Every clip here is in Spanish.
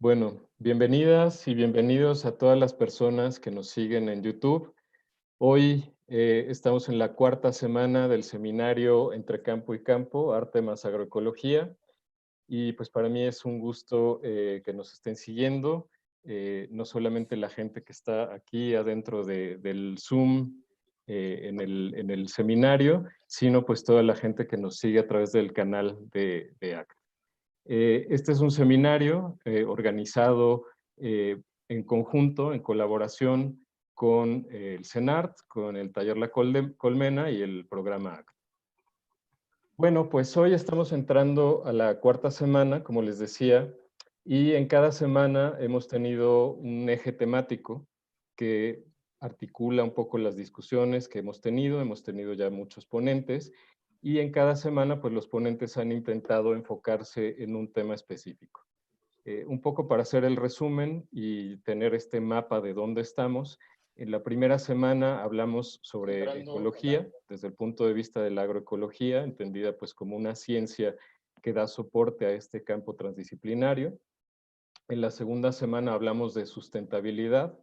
Bueno, bienvenidas y bienvenidos a todas las personas que nos siguen en YouTube. Hoy estamos en la cuarta semana del seminario Entre Campo y Campo, Arte más Agroecología, y pues para mí es un gusto que nos estén siguiendo, no solamente la gente que está aquí adentro del Zoom en el seminario, sino pues toda la gente que nos sigue a través del canal de ACT. Este es un seminario organizado en conjunto, en colaboración con el CENART, con el Taller La Colmena y el programa ACT. Bueno, pues hoy estamos entrando a la cuarta semana, como les decía, y en cada semana hemos tenido un eje temático que articula un poco las discusiones que hemos tenido ya muchos ponentes, y en cada semana pues los ponentes han intentado enfocarse en un tema específico. Un poco para hacer el resumen y tener este mapa de dónde estamos. En la primera semana hablamos sobre ecología, desde el punto de vista de la agroecología, entendida pues como una ciencia que da soporte a este campo transdisciplinario. En la segunda semana hablamos de sustentabilidad,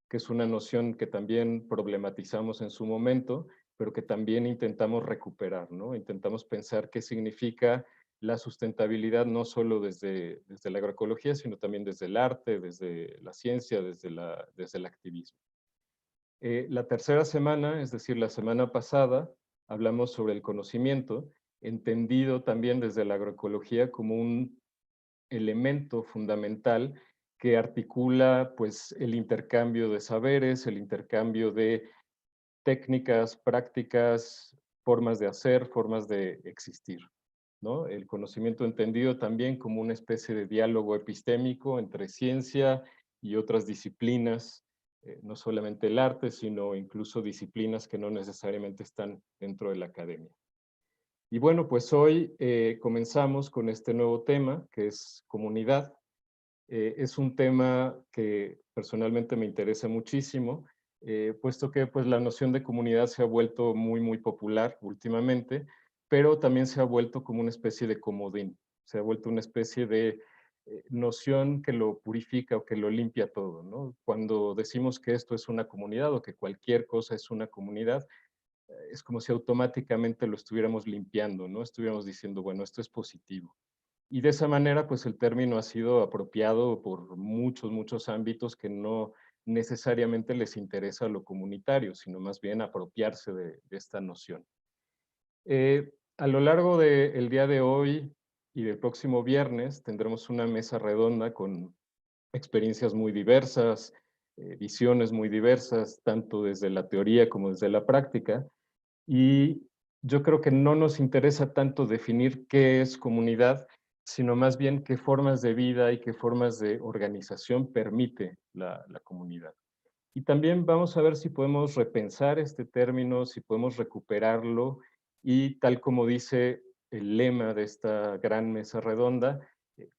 que es una noción que también problematizamos en su momento, pero que también intentamos recuperar, ¿no? Intentamos pensar qué significa la sustentabilidad no solo desde la agroecología, sino también desde el arte, desde la ciencia, desde el activismo. La tercera semana, es decir, la semana pasada, hablamos sobre el conocimiento, entendido también desde la agroecología como un elemento fundamental que articula pues, el intercambio de saberes, el intercambio de técnicas, prácticas, formas de hacer, formas de existir, ¿no? El conocimiento entendido también como una especie de diálogo epistémico entre ciencia y otras disciplinas, no solamente el arte, sino incluso disciplinas que no necesariamente están dentro de la academia. Y bueno, pues hoy comenzamos con este nuevo tema, que es comunidad. Es un tema que personalmente me interesa muchísimo, puesto que pues, la noción de comunidad se ha vuelto muy popular últimamente, pero también se ha vuelto como una especie de comodín, se ha vuelto una especie de noción que lo purifica o que lo limpia todo, ¿no? Cuando decimos que esto es una comunidad o que cualquier cosa es una comunidad, es como si automáticamente lo estuviéramos limpiando, ¿no? Estuviéramos diciendo, bueno, esto es positivo. Y de esa manera, pues el término ha sido apropiado por muchos ámbitos que no necesariamente les interesa lo comunitario, sino más bien apropiarse de esta noción. A lo largo del día de hoy y del próximo viernes tendremos una mesa redonda con experiencias muy diversas, visiones muy diversas, tanto desde la teoría como desde la práctica, y yo creo que no nos interesa tanto definir qué es comunidad, sino más bien qué formas de vida y qué formas de organización permite la comunidad. Y también vamos a ver si podemos repensar este término, si podemos recuperarlo y tal como dice el lema de esta gran mesa redonda,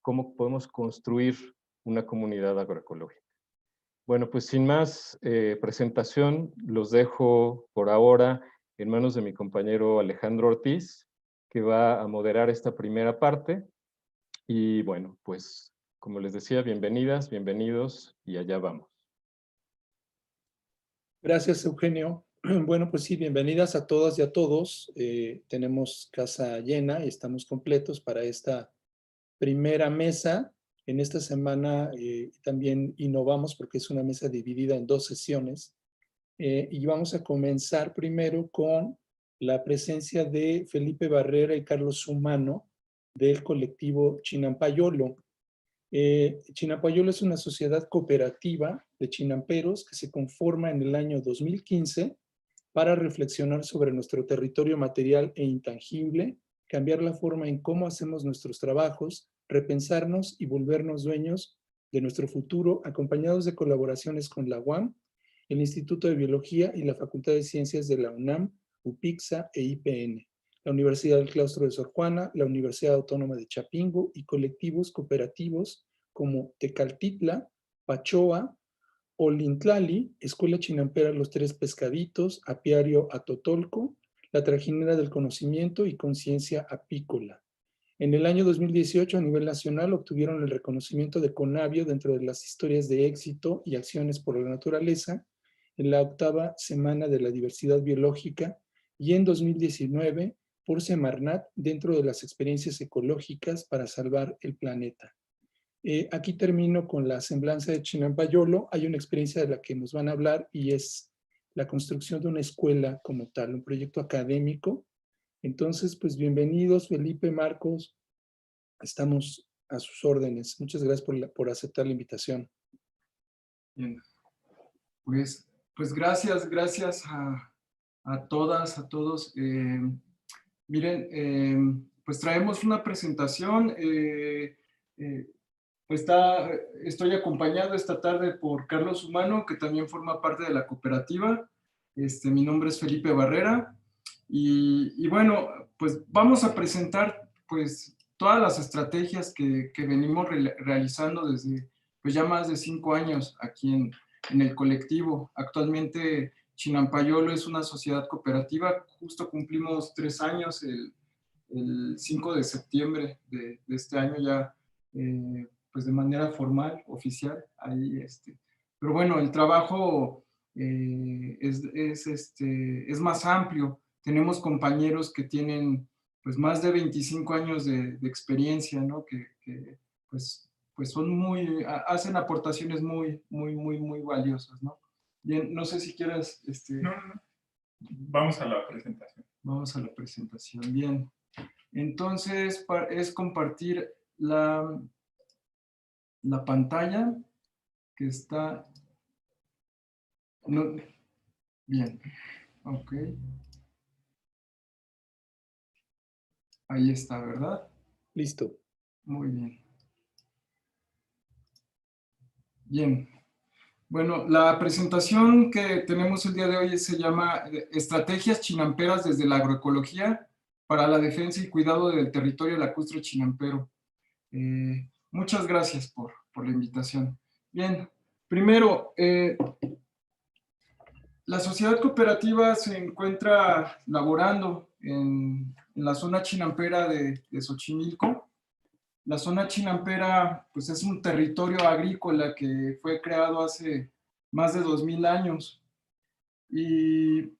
cómo podemos construir una comunidad agroecológica. Bueno, pues sin más presentación, los dejo por ahora en manos de mi compañero Alejandro Ortiz, que va a moderar esta primera parte. Y bueno, pues como les decía, bienvenidas, bienvenidos y allá vamos. Gracias, Eugenio. Bueno, pues sí, bienvenidas a todas y a todos. Tenemos casa llena y estamos completos para esta primera mesa. En esta semana también innovamos porque es una mesa dividida en dos sesiones. Y vamos a comenzar primero con la presencia de Felipe Barrera y Carlos Sumano del colectivo Chinampayolo. Chinapayolo es una sociedad cooperativa de chinamperos que se conforma en el año 2015 para reflexionar sobre nuestro territorio material e intangible, cambiar la forma en cómo hacemos nuestros trabajos, repensarnos y volvernos dueños de nuestro futuro, acompañados de colaboraciones con la UAM, el Instituto de Biología y la Facultad de Ciencias de la UNAM, UPIXA e IPN, la Universidad del Claustro de Sor Juana, la Universidad Autónoma de Chapingo y colectivos cooperativos como Tecaltitla, Pachoa, Olintlali, Escuela Chinampera Los Tres Pescaditos, Apiario Atotolco, La Trajinera del Conocimiento y Conciencia Apícola. En el año 2018, a nivel nacional, obtuvieron el reconocimiento de Conavio dentro de las historias de éxito y acciones por la naturaleza en la 8ª Semana de la Diversidad Biológica y en 2019 por Semarnat dentro de las experiencias ecológicas para salvar el planeta. Aquí termino con la semblanza de Chinampayolo. Hay una experiencia de la que nos van a hablar y es la construcción de una escuela como tal, un proyecto académico. Entonces, pues bienvenidos, Felipe, Marcos, estamos a sus órdenes. Muchas gracias por aceptar la invitación. Bien, pues gracias a todas, a todos. Miren, pues traemos una presentación. Pues estoy acompañado esta tarde por Carlos Humano, que también forma parte de la cooperativa. Mi nombre es Felipe Barrera. Y bueno, pues vamos a presentar pues todas las estrategias que venimos realizando desde pues ya más de 5 años aquí en el colectivo. Actualmente Chinampayolo es una sociedad cooperativa. Justo cumplimos 3 años el 5 de septiembre de este año ya, pues de manera formal, oficial. Ahí, pero bueno, el trabajo es más amplio. Tenemos compañeros que tienen pues más de 25 años de experiencia, ¿no? Que pues son hacen aportaciones muy valiosas, ¿no? Bien, no sé si quieras... No. Vamos a la presentación. Vamos a la presentación, bien. Entonces, es compartir la pantalla que está... No, bien, ok. Ahí está, ¿verdad? Listo. Muy bien. Bien. Bueno, la presentación que tenemos el día de hoy se llama Estrategias chinamperas desde la agroecología para la defensa y cuidado del territorio lacustre chinampero. Muchas gracias por la invitación. Bien, primero, la sociedad cooperativa se encuentra laborando en la zona chinampera de Xochimilco. La zona chinampera pues, es un territorio agrícola que fue creado hace más de 2000 años. Y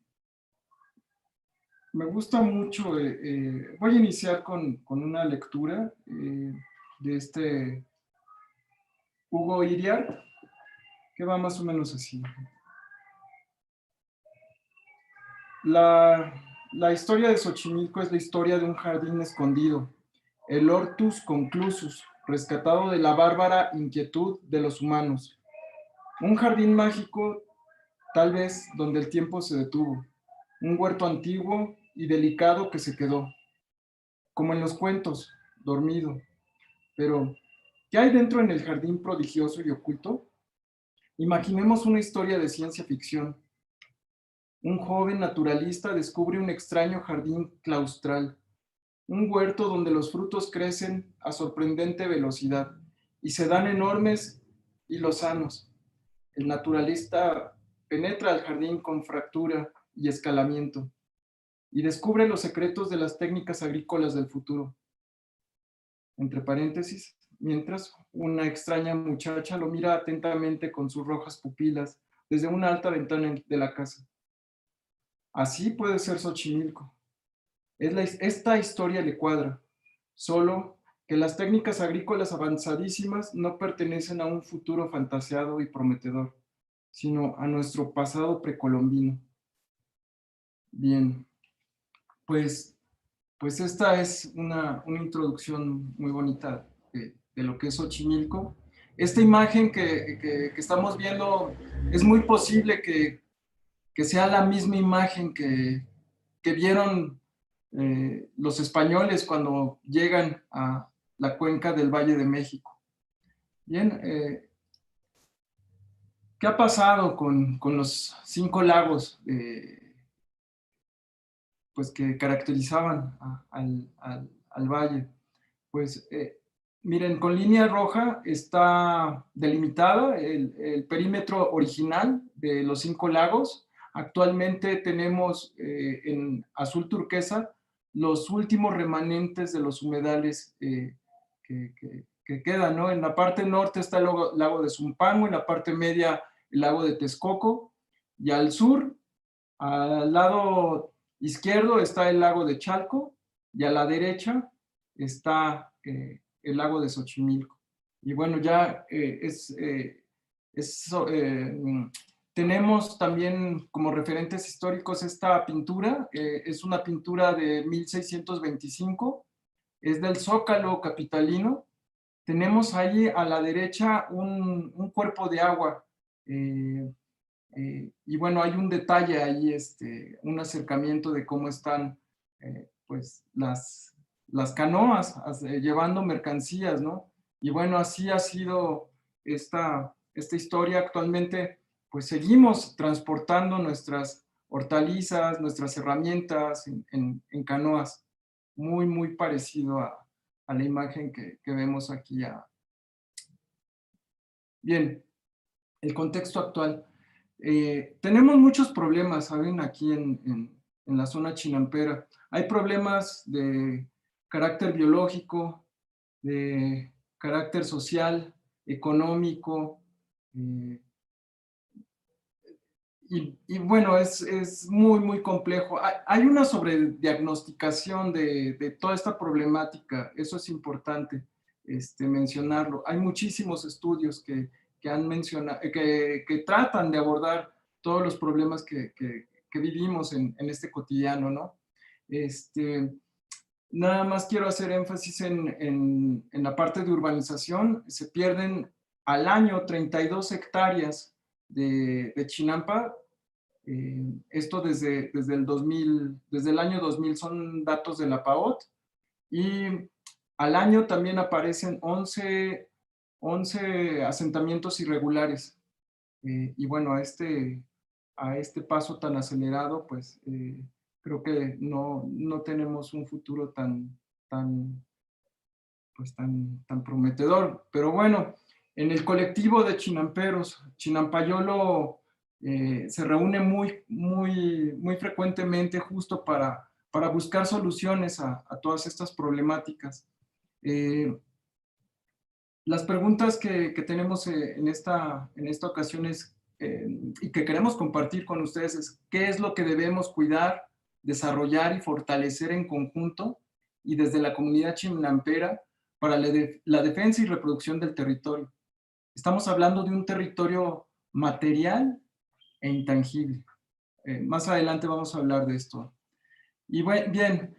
me gusta mucho, voy a iniciar con una lectura de Hugo Iriart, que va más o menos así. La historia de Xochimilco es la historia de un jardín escondido, el Hortus Conclusus, rescatado de la bárbara inquietud de los humanos. Un jardín mágico, tal vez donde el tiempo se detuvo, un huerto antiguo y delicado que se quedó, como en los cuentos, dormido. Pero, ¿qué hay dentro en el jardín prodigioso y oculto? Imaginemos una historia de ciencia ficción. Un joven naturalista descubre un extraño jardín claustral, un huerto donde los frutos crecen a sorprendente velocidad y se dan enormes y lozanos. El naturalista penetra al jardín con fractura y escalamiento y descubre los secretos de las técnicas agrícolas del futuro. Entre paréntesis, mientras una extraña muchacha lo mira atentamente con sus rojas pupilas desde una alta ventana de la casa. Así puede ser Xochimilco. Esta historia le cuadra, solo que las técnicas agrícolas avanzadísimas no pertenecen a un futuro fantaseado y prometedor, sino a nuestro pasado precolombino. Bien, pues esta es una introducción muy bonita de lo que es Xochimilco. Esta imagen que estamos viendo es muy posible que sea la misma imagen que vieron los españoles cuando llegan a la cuenca del Valle de México. Bien, ¿qué ha pasado con los 5 lagos pues que caracterizaban al valle? Pues miren, con línea roja está delimitada el perímetro original de los 5 lagos. Actualmente tenemos en azul turquesa los últimos remanentes de los humedales que quedan, ¿no? En la parte norte está el lago de Zumpango, en la parte media el lago de Texcoco, y al sur, al lado izquierdo, está el lago de Chalco, y a la derecha está el lago de Xochimilco. Y bueno, ya tenemos también como referentes históricos esta pintura. Es una pintura de 1625, es del Zócalo capitalino. Tenemos ahí a la derecha un cuerpo de agua. Y bueno, hay un detalle ahí, un acercamiento de cómo están pues las canoas llevando mercancías, ¿no? Y bueno, así ha sido esta historia. Actualmente pues seguimos transportando nuestras hortalizas, nuestras herramientas en canoas, muy parecido a la imagen que vemos aquí. Bien, el contexto actual. Tenemos muchos problemas, ¿saben? Aquí en la zona chinampera. Hay problemas de carácter biológico, de carácter social, económico, y bueno, es muy complejo. Hay una sobrediagnosticación de toda esta problemática, eso es importante mencionarlo. Hay muchísimos estudios que han mencionado, que tratan de abordar todos los problemas que vivimos en este cotidiano, ¿no? Nada más quiero hacer énfasis en la parte de urbanización. Se pierden al año 32 hectáreas de chinampa. Esto desde el año 2000 son datos de la PAOT, y al año también aparecen 11 asentamientos irregulares. Y bueno, a este paso tan acelerado, pues creo que no tenemos un futuro tan prometedor. Pero bueno, en el colectivo de chinamperos, Chinampayolo se reúne muy frecuentemente justo para buscar soluciones a todas estas problemáticas. Las preguntas que tenemos en esta ocasión es, y que queremos compartir con ustedes, es ¿qué es lo que debemos cuidar, desarrollar y fortalecer en conjunto y desde la comunidad chinampera para la defensa y reproducción del territorio? Estamos hablando de un territorio material e intangible. Más adelante vamos a hablar de esto. Y bien,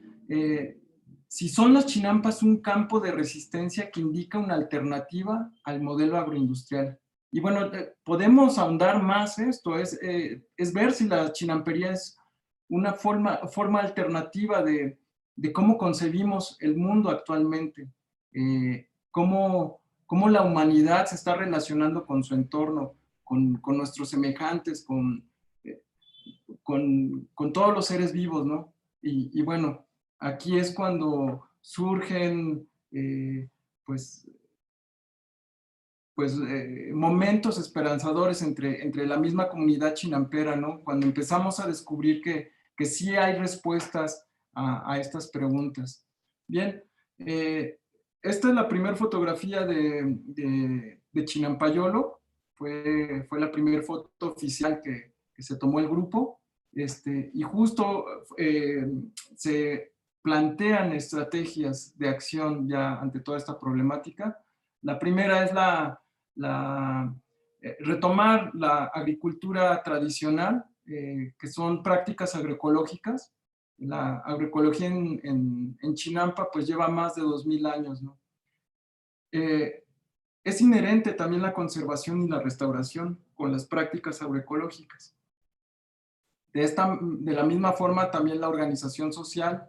si son las chinampas un campo de resistencia que indica una alternativa al modelo agroindustrial. Y bueno, podemos ahondar más esto, es ver si la chinampería es una forma alternativa de cómo concebimos el mundo actualmente, cómo la humanidad se está relacionando con su entorno, con nuestros semejantes, con todos los seres vivos, ¿no? Y bueno, aquí es cuando surgen momentos esperanzadores entre la misma comunidad chinampera, ¿no? Cuando empezamos a descubrir que sí hay respuestas a estas preguntas. Bien, esta es la primera fotografía de Chinampayolo. Fue la primera foto oficial que se tomó el grupo. Y justo se plantean estrategias de acción ya ante toda esta problemática. La primera es retomar la agricultura tradicional, que son prácticas agroecológicas. La agroecología en Chinampa pues lleva más de 2000 años, ¿no? Es inherente también la conservación y la restauración con las prácticas agroecológicas. De la misma forma, también la organización social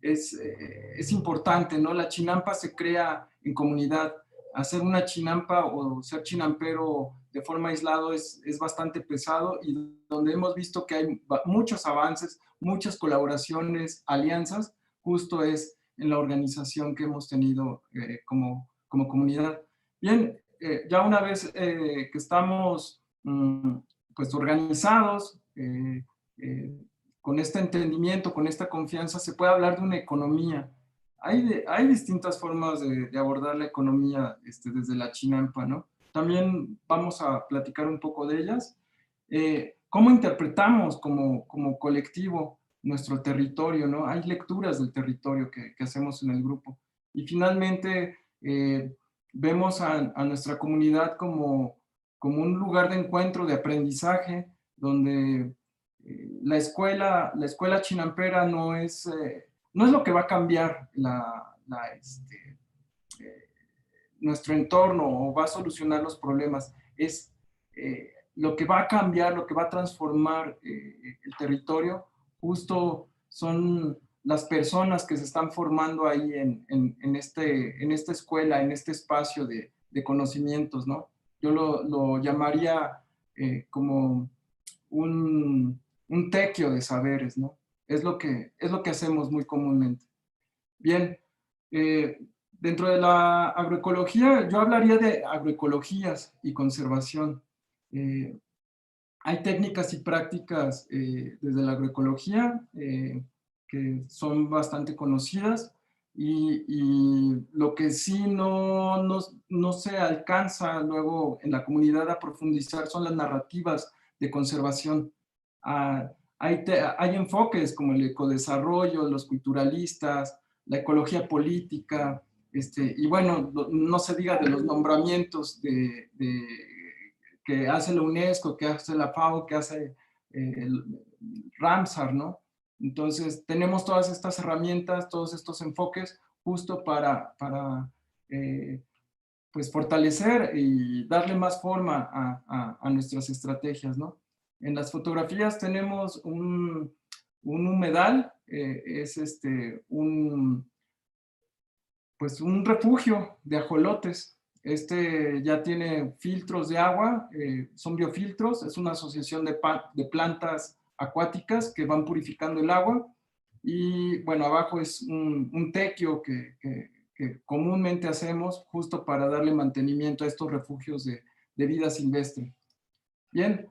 es importante, ¿no? La chinampa se crea en comunidad. Hacer una chinampa o ser chinampero de forma aislada es bastante pesado, y donde hemos visto que hay muchos avances, muchas colaboraciones, alianzas, justo es en la organización que hemos tenido como comunidad. Bien, ya una vez que estamos pues organizados, con este entendimiento, con esta confianza, se puede hablar de una economía. Hay distintas formas de abordar la economía desde la Chinampa, ¿no? También vamos a platicar un poco de ellas. ¿Cómo interpretamos como colectivo nuestro territorio, ¿no? Hay lecturas del territorio que hacemos en el grupo. Y finalmente, vemos a nuestra comunidad como un lugar de encuentro, de aprendizaje, donde la escuela chinampera no es lo que va a cambiar nuestro entorno o va a solucionar los problemas, es lo que va a cambiar, lo que va a transformar el territorio, justo son las personas que se están formando ahí en esta escuela, en este espacio de conocimientos, ¿no? Yo lo llamaría como un tequio de saberes, ¿no? Es lo que hacemos muy comúnmente. Bien, dentro de la agroecología, yo hablaría de agroecologías y conservación. Hay técnicas y prácticas desde la agroecología que son bastante conocidas y lo que sí no se alcanza luego en la comunidad a profundizar son las narrativas de conservación. Hay enfoques como el ecodesarrollo, los culturalistas, la ecología política, y bueno, no se diga de los nombramientos que hace la UNESCO, que hace la FAO, que hace el Ramsar, ¿no? Entonces, tenemos todas estas herramientas, todos estos enfoques, justo para pues fortalecer y darle más forma a nuestras estrategias, ¿no? En las fotografías tenemos un humedal, es pues un refugio de ajolotes. Ya tiene filtros de agua, son biofiltros, es una asociación de plantas acuáticas que van purificando el agua. Y bueno, abajo es un tequio que comúnmente hacemos justo para darle mantenimiento a estos refugios de vida silvestre. Bien,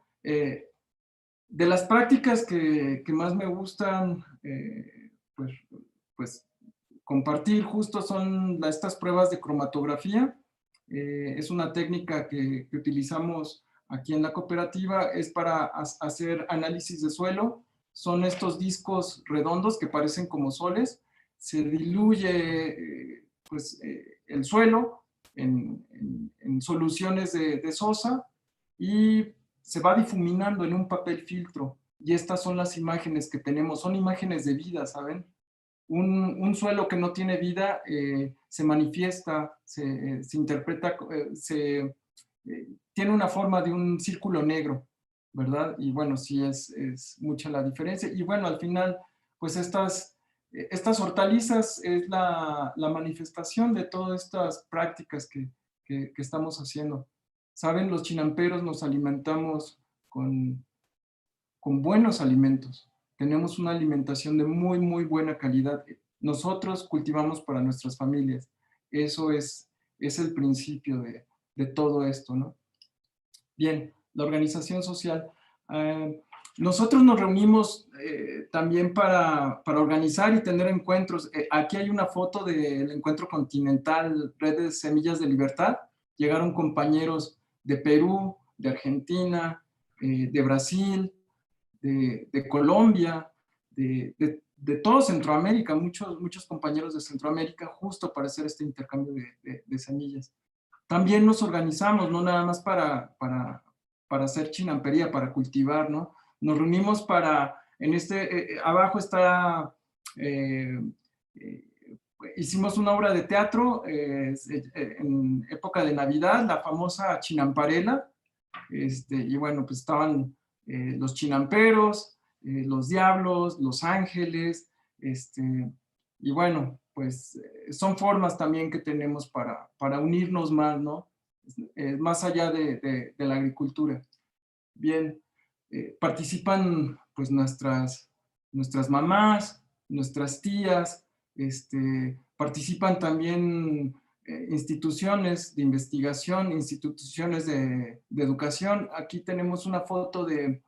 de las prácticas que más me gustan, pues compartir justo son estas pruebas de cromatografía. Es una técnica que utilizamos aquí en la cooperativa, es para hacer análisis de suelo. Son estos discos redondos que parecen como soles. Se diluye el suelo en soluciones de sosa y se va difuminando en un papel filtro. Y estas son las imágenes que tenemos, son imágenes de vida, ¿saben? Un suelo que no tiene vida se manifiesta, se interpreta, tiene una forma de un círculo negro, ¿verdad? Y bueno, sí es mucha la diferencia. Y bueno, al final, pues estas hortalizas es la manifestación de todas estas prácticas que estamos haciendo. Saben, los chinamperos nos alimentamos con buenos alimentos. Tenemos una alimentación de muy, muy buena calidad. Nosotros cultivamos para nuestras familias. Eso es el principio de todo esto, ¿no? Bien, la organización social. Nosotros nos reunimos también para organizar y tener encuentros. Aquí hay una foto del encuentro continental Red de Semillas de Libertad. Llegaron compañeros de Perú, de Argentina, de Brasil, de Colombia, de todo Centroamérica, muchos compañeros de Centroamérica, justo para hacer este intercambio de semillas. También nos organizamos, no nada más para hacer chinampería, para cultivar, ¿no? Nos reunimos para, abajo está, hicimos una obra de teatro en época de Navidad, la famosa Chinamparela, y bueno, pues estaban los chinamperos, los diablos, los ángeles, y bueno, pues son formas también que tenemos para unirnos más, ¿no? Más allá de la agricultura. Bien, participan pues nuestras mamás, nuestras tías, participan también instituciones de investigación, instituciones de educación. Aquí tenemos una foto de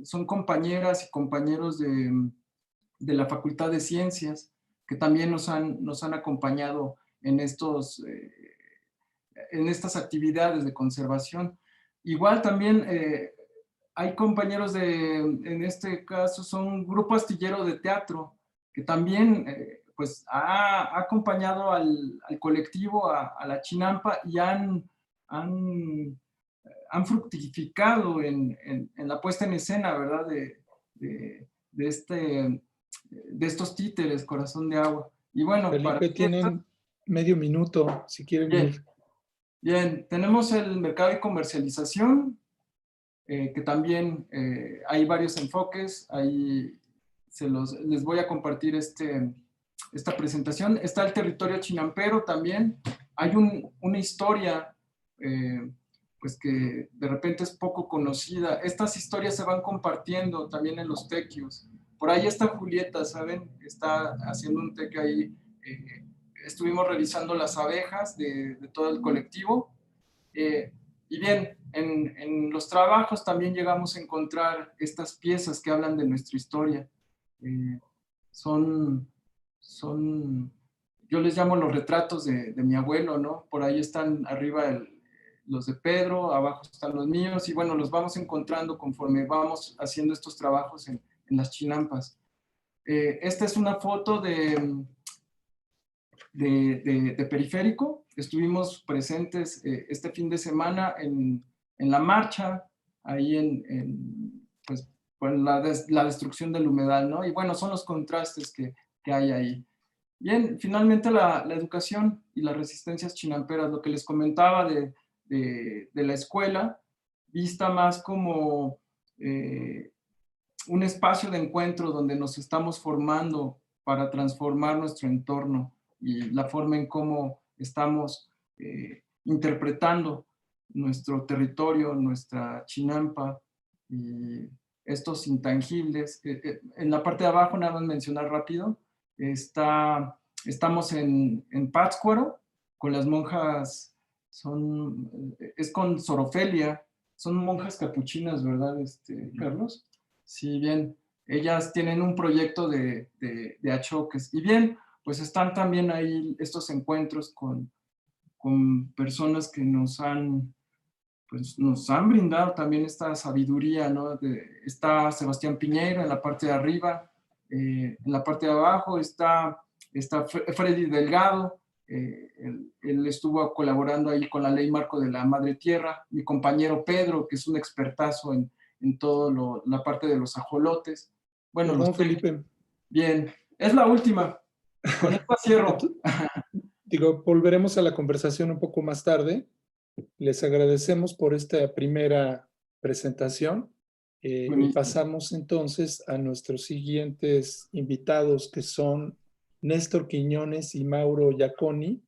son compañeras y compañeros de la Facultad de Ciencias, que también nos han acompañado en estas actividades de conservación. Igual también hay compañeros en este caso son un grupo astillero de teatro, que también pues ha acompañado al colectivo, a la Chinampa, y han fructificado en la puesta en escena, ¿verdad? De estos títeres, Corazón de Agua. Y bueno, Felipe, tienen medio minuto, si quieren bien, ir. bien, tenemos el mercado y comercialización, que también hay varios enfoques. Ahí les voy a compartir esta presentación. Está el territorio chinampero también. Hay una historia pues que de repente es poco conocida. Estas historias se van compartiendo también en los tequios. Por ahí está Julieta, ¿saben? Está haciendo un tequio ahí. Estuvimos revisando las abejas de todo el colectivo. Y bien, en los trabajos también llegamos a encontrar estas piezas que hablan de nuestra historia. Son, yo les llamo los retratos de mi abuelo, ¿no? Por ahí están arriba los de Pedro, abajo están los míos, y bueno, los vamos encontrando conforme vamos haciendo estos trabajos en las chinampas. Esta es una foto de Periférico. Estuvimos presentes este fin de semana en la marcha, ahí pues, por la destrucción del humedal, ¿no? Y bueno, son los contrastes que hay ahí. Bien, finalmente la educación y las resistencias chinamperas, lo que les comentaba de la escuela, vista más como un espacio de encuentro donde nos estamos formando para transformar nuestro entorno y la forma en cómo estamos interpretando nuestro territorio, nuestra chinampa y estos intangibles. En la parte de abajo, nada más mencionar rápido, estamos en Pátzcuaro con las monjas, es con Sorofelia, son monjas capuchinas, ¿verdad, Carlos? Sí, bien. Ellas tienen un proyecto de achoques. Y bien, pues están también ahí estos encuentros con personas que nos han brindado también esta sabiduría, ¿no? Está Sebastián Piñeiro en la parte de arriba, en la parte de abajo está Freddy Delgado, él estuvo colaborando ahí con la Ley Marco de la Madre Tierra, mi compañero Pedro, que es un expertazo en todo la parte de los ajolotes. Bueno, Perdón, Felipe. Bien, es la última. Con esto cierro. Digo, volveremos a la conversación un poco más tarde. Les agradecemos por esta primera presentación y pasamos entonces a nuestros siguientes invitados, que son Néstor Quiñones y Mauro Giaconi.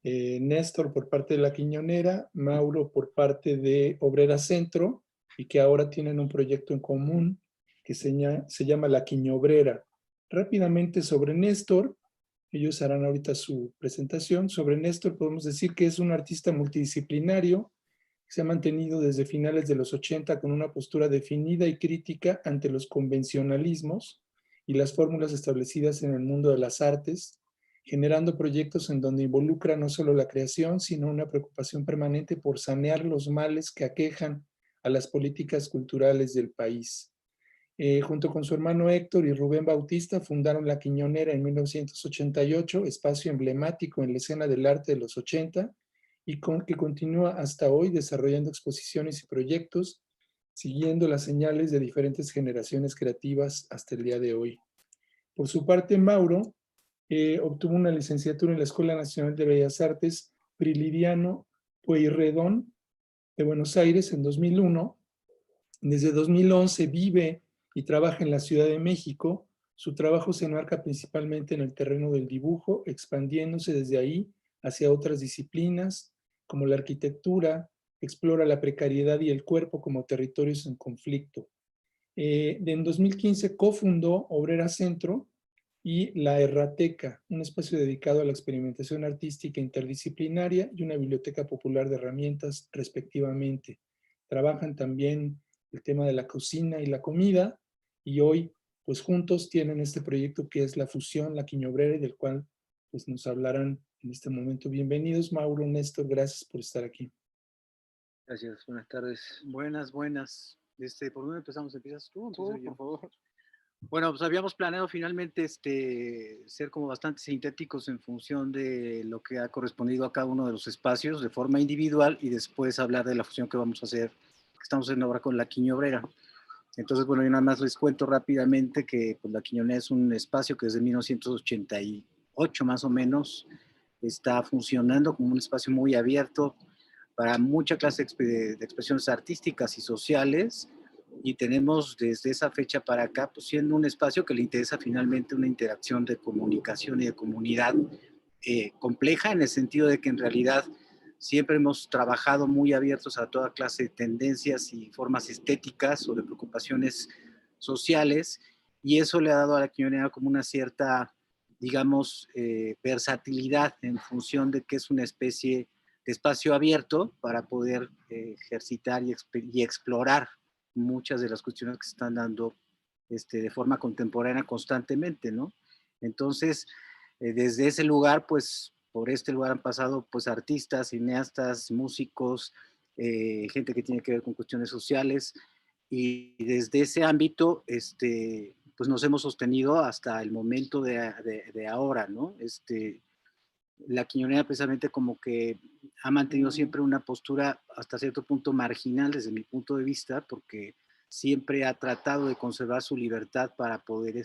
Néstor por parte de La Quiñonera, Mauro por parte de Obrera Centro, y que ahora tienen un proyecto en común que se llama La Quiñobrera. Rápidamente sobre Néstor, ellos harán ahorita su presentación. Sobre Néstor podemos decir que es un artista multidisciplinario que se ha mantenido desde finales de los 80 con una postura definida y crítica ante los convencionalismos y las fórmulas establecidas en el mundo de las artes, generando proyectos en donde involucra no solo la creación, sino una preocupación permanente por sanear los males que aquejan a las políticas culturales del país. Junto con su hermano Héctor y Rubén Bautista fundaron La Quiñonera en 1988, espacio emblemático en la escena del arte de los 80 y que continúa hasta hoy desarrollando exposiciones y proyectos, siguiendo las señales de diferentes generaciones creativas hasta el día de hoy. Por su parte, Mauro obtuvo una licenciatura en la Escuela Nacional de Bellas Artes Prilidiano Pueyrredón de Buenos Aires en 2001. Desde 2011 vive y trabaja en la Ciudad de México. Su trabajo se enmarca principalmente en el terreno del dibujo, expandiéndose desde ahí hacia otras disciplinas, como la arquitectura, explora la precariedad y el cuerpo como territorios en conflicto. En 2015 cofundó Obrera Centro y La Errateca, un espacio dedicado a la experimentación artística interdisciplinaria y una biblioteca popular de herramientas, respectivamente. Trabajan también el tema de la cocina y la comida, y hoy pues juntos tienen este proyecto que es la fusión La Quiñobrera, y del cual pues nos hablarán en este momento. Bienvenidos, Mauro, Néstor, gracias por estar aquí. Gracias, buenas tardes. Buenas, buenas. ¿Por dónde empezamos? ¿Empiezas tú? Empiezo yo. Por favor. Bueno, pues habíamos planeado finalmente ser como bastante sintéticos en función de lo que ha correspondido a cada uno de los espacios de forma individual, y después hablar de la fusión que vamos a hacer, que estamos haciendo ahora con La Quiñobrera. Entonces, bueno, yo nada más les cuento rápidamente que pues, La Quiñobrera es un espacio que desde 1988 más o menos está funcionando como un espacio muy abierto para mucha clase de expresiones artísticas y sociales, y tenemos desde esa fecha para acá, pues siendo un espacio que le interesa finalmente una interacción de comunicación y de comunidad compleja, en el sentido de que en realidad siempre hemos trabajado muy abiertos a toda clase de tendencias y formas estéticas o de preocupaciones sociales, y eso le ha dado a La Quiñobrera como una cierta, digamos, versatilidad en función de que es una especie de espacio abierto para poder ejercitar y explorar muchas de las cuestiones que se están dando de forma contemporánea constantemente, ¿no? Entonces, desde ese lugar, pues, por este lugar han pasado, pues, artistas, cineastas, músicos, gente que tiene que ver con cuestiones sociales, y desde ese ámbito, pues, nos hemos sostenido hasta el momento de ahora, ¿no? La Quiñobrera precisamente como que ha mantenido siempre una postura hasta cierto punto marginal desde mi punto de vista, porque siempre ha tratado de conservar su libertad para poder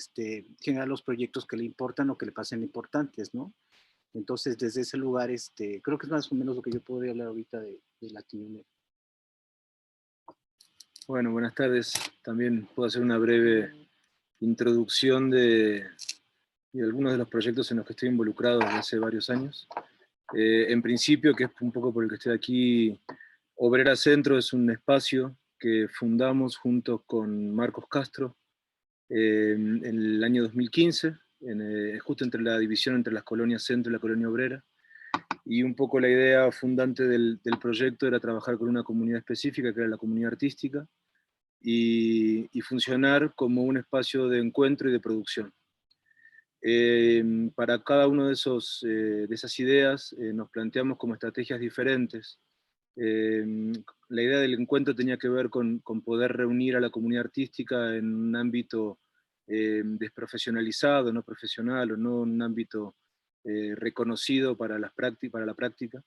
generar los proyectos que le importan o que le parecen importantes, ¿no? Entonces, desde ese lugar, creo que es más o menos lo que yo podría hablar ahorita de La Quiñobrera. Bueno, buenas tardes. También puedo hacer una breve introducción de algunos de los proyectos en los que estoy involucrado desde hace varios años. En principio, que es un poco por el que estoy aquí, Obrera Centro es un espacio que fundamos junto con Marcos Castro en el año 2015, justo entre la división entre las colonias Centro y la colonia Obrera. Y un poco la idea fundante del proyecto era trabajar con una comunidad específica, que era la comunidad artística, y funcionar como un espacio de encuentro y de producción. Para cada uno de esas ideas nos planteamos como estrategias diferentes. La idea del encuentro tenía que ver con poder reunir a la comunidad artística en un ámbito desprofesionalizado, no profesional, o no en un ámbito reconocido para la práctica.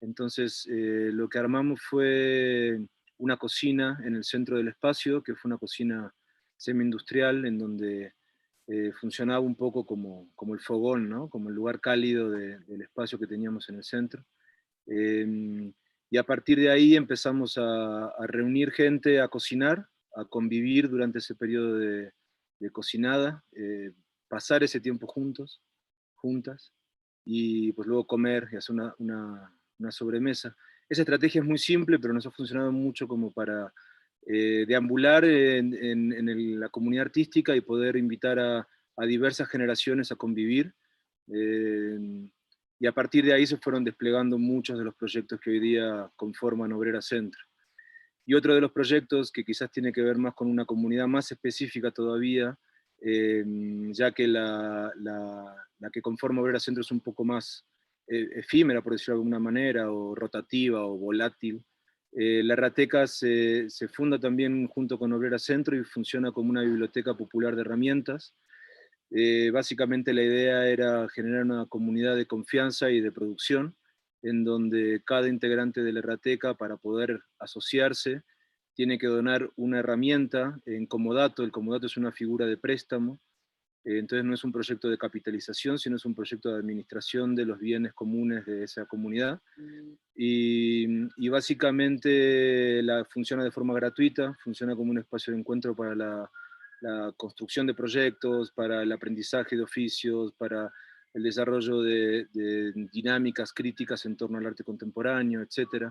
Entonces lo que armamos fue una cocina en el centro del espacio, que fue una cocina semi-industrial, en donde funcionaba un poco como el fogón, ¿no? Como el lugar cálido del espacio que teníamos en el centro. Y a partir de ahí empezamos a reunir gente, a cocinar, a convivir durante ese periodo de cocinada, pasar ese tiempo juntas, y pues luego comer y hacer una sobremesa. Esa estrategia es muy simple, pero nos ha funcionado mucho como para deambular en la comunidad artística y poder invitar a diversas generaciones a convivir. Y a partir de ahí se fueron desplegando muchos de los proyectos que hoy día conforman Obrera Centro. Y otro de los proyectos que quizás tiene que ver más con una comunidad más específica todavía, ya que la que conforma Obrera Centro es un poco más efímera, por decirlo de alguna manera, o rotativa o volátil. La Rateca se funda también junto con Obrera Centro y funciona como una biblioteca popular de herramientas. Básicamente la idea era generar una comunidad de confianza y de producción, en donde cada integrante de la Rateca, para poder asociarse, tiene que donar una herramienta en comodato. El comodato es una figura de préstamo, entonces no es un proyecto de capitalización, sino es un proyecto de administración de los bienes comunes de esa comunidad. Y básicamente funciona de forma gratuita, funciona como un espacio de encuentro para la construcción de proyectos, para el aprendizaje de oficios, para el desarrollo de dinámicas críticas en torno al arte contemporáneo, etc.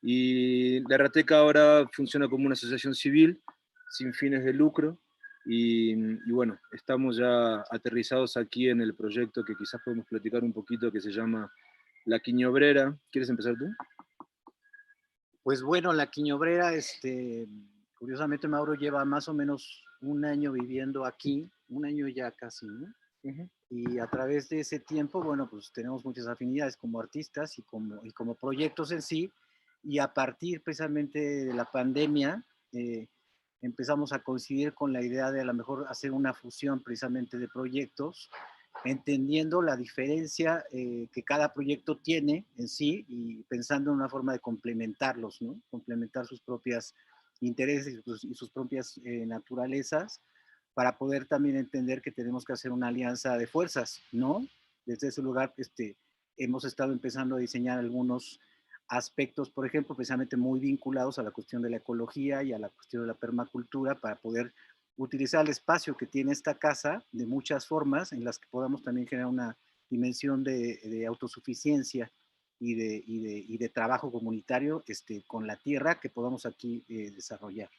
Y la Rateca ahora funciona como una asociación civil, sin fines de lucro, y bueno, estamos ya aterrizados aquí en el proyecto que quizás podemos platicar un poquito, que se llama La Quiñobrera. ¿Quieres empezar tú? Pues bueno, La Quiñobrera, Curiosamente, Mauro lleva más o menos un año viviendo aquí, un año ya casi, ¿no? Y a través de ese tiempo, bueno, pues tenemos muchas afinidades como artistas y como proyectos en sí. Y a partir precisamente de la pandemia, empezamos a coincidir con la idea de a lo mejor hacer una fusión precisamente de proyectos, entendiendo la diferencia que cada proyecto tiene en sí y pensando en una forma de complementarlos, ¿no? Complementar sus propias intereses y sus propias naturalezas para poder también entender que tenemos que hacer una alianza de fuerzas, ¿no? Desde ese lugar hemos estado empezando a diseñar algunos aspectos, por ejemplo, precisamente muy vinculados a la cuestión de la ecología y a la cuestión de la permacultura para poder utilizar el espacio que tiene esta casa de muchas formas en las que podamos también generar una dimensión de autosuficiencia y de trabajo comunitario con la tierra que podamos aquí desarrollar.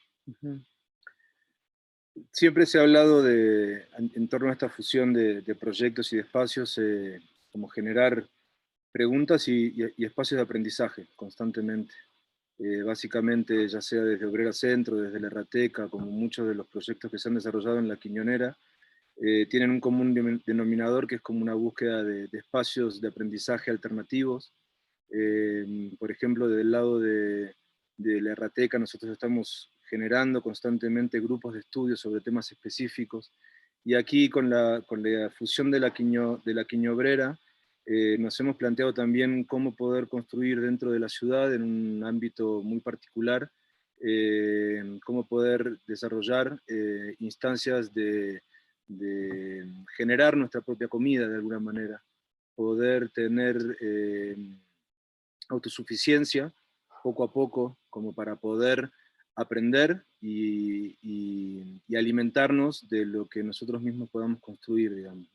Siempre se ha hablado en torno a esta fusión de proyectos y de espacios, como generar preguntas y espacios de aprendizaje constantemente. Básicamente, ya sea desde Obrera Centro, desde la Errateca, como muchos de los proyectos que se han desarrollado en La Quiñonera, tienen un común denominador que es como una búsqueda de espacios de aprendizaje alternativos. Por ejemplo, del lado de la Errateca nosotros estamos generando constantemente grupos de estudio sobre temas específicos, y aquí con la fusión de la Quiñobrera nos hemos planteado también cómo poder construir dentro de la ciudad en un ámbito muy particular, cómo poder desarrollar instancias de generar nuestra propia comida de alguna manera, poder tener autosuficiencia poco a poco, como para poder aprender y alimentarnos de lo que nosotros mismos podamos construir, digamos.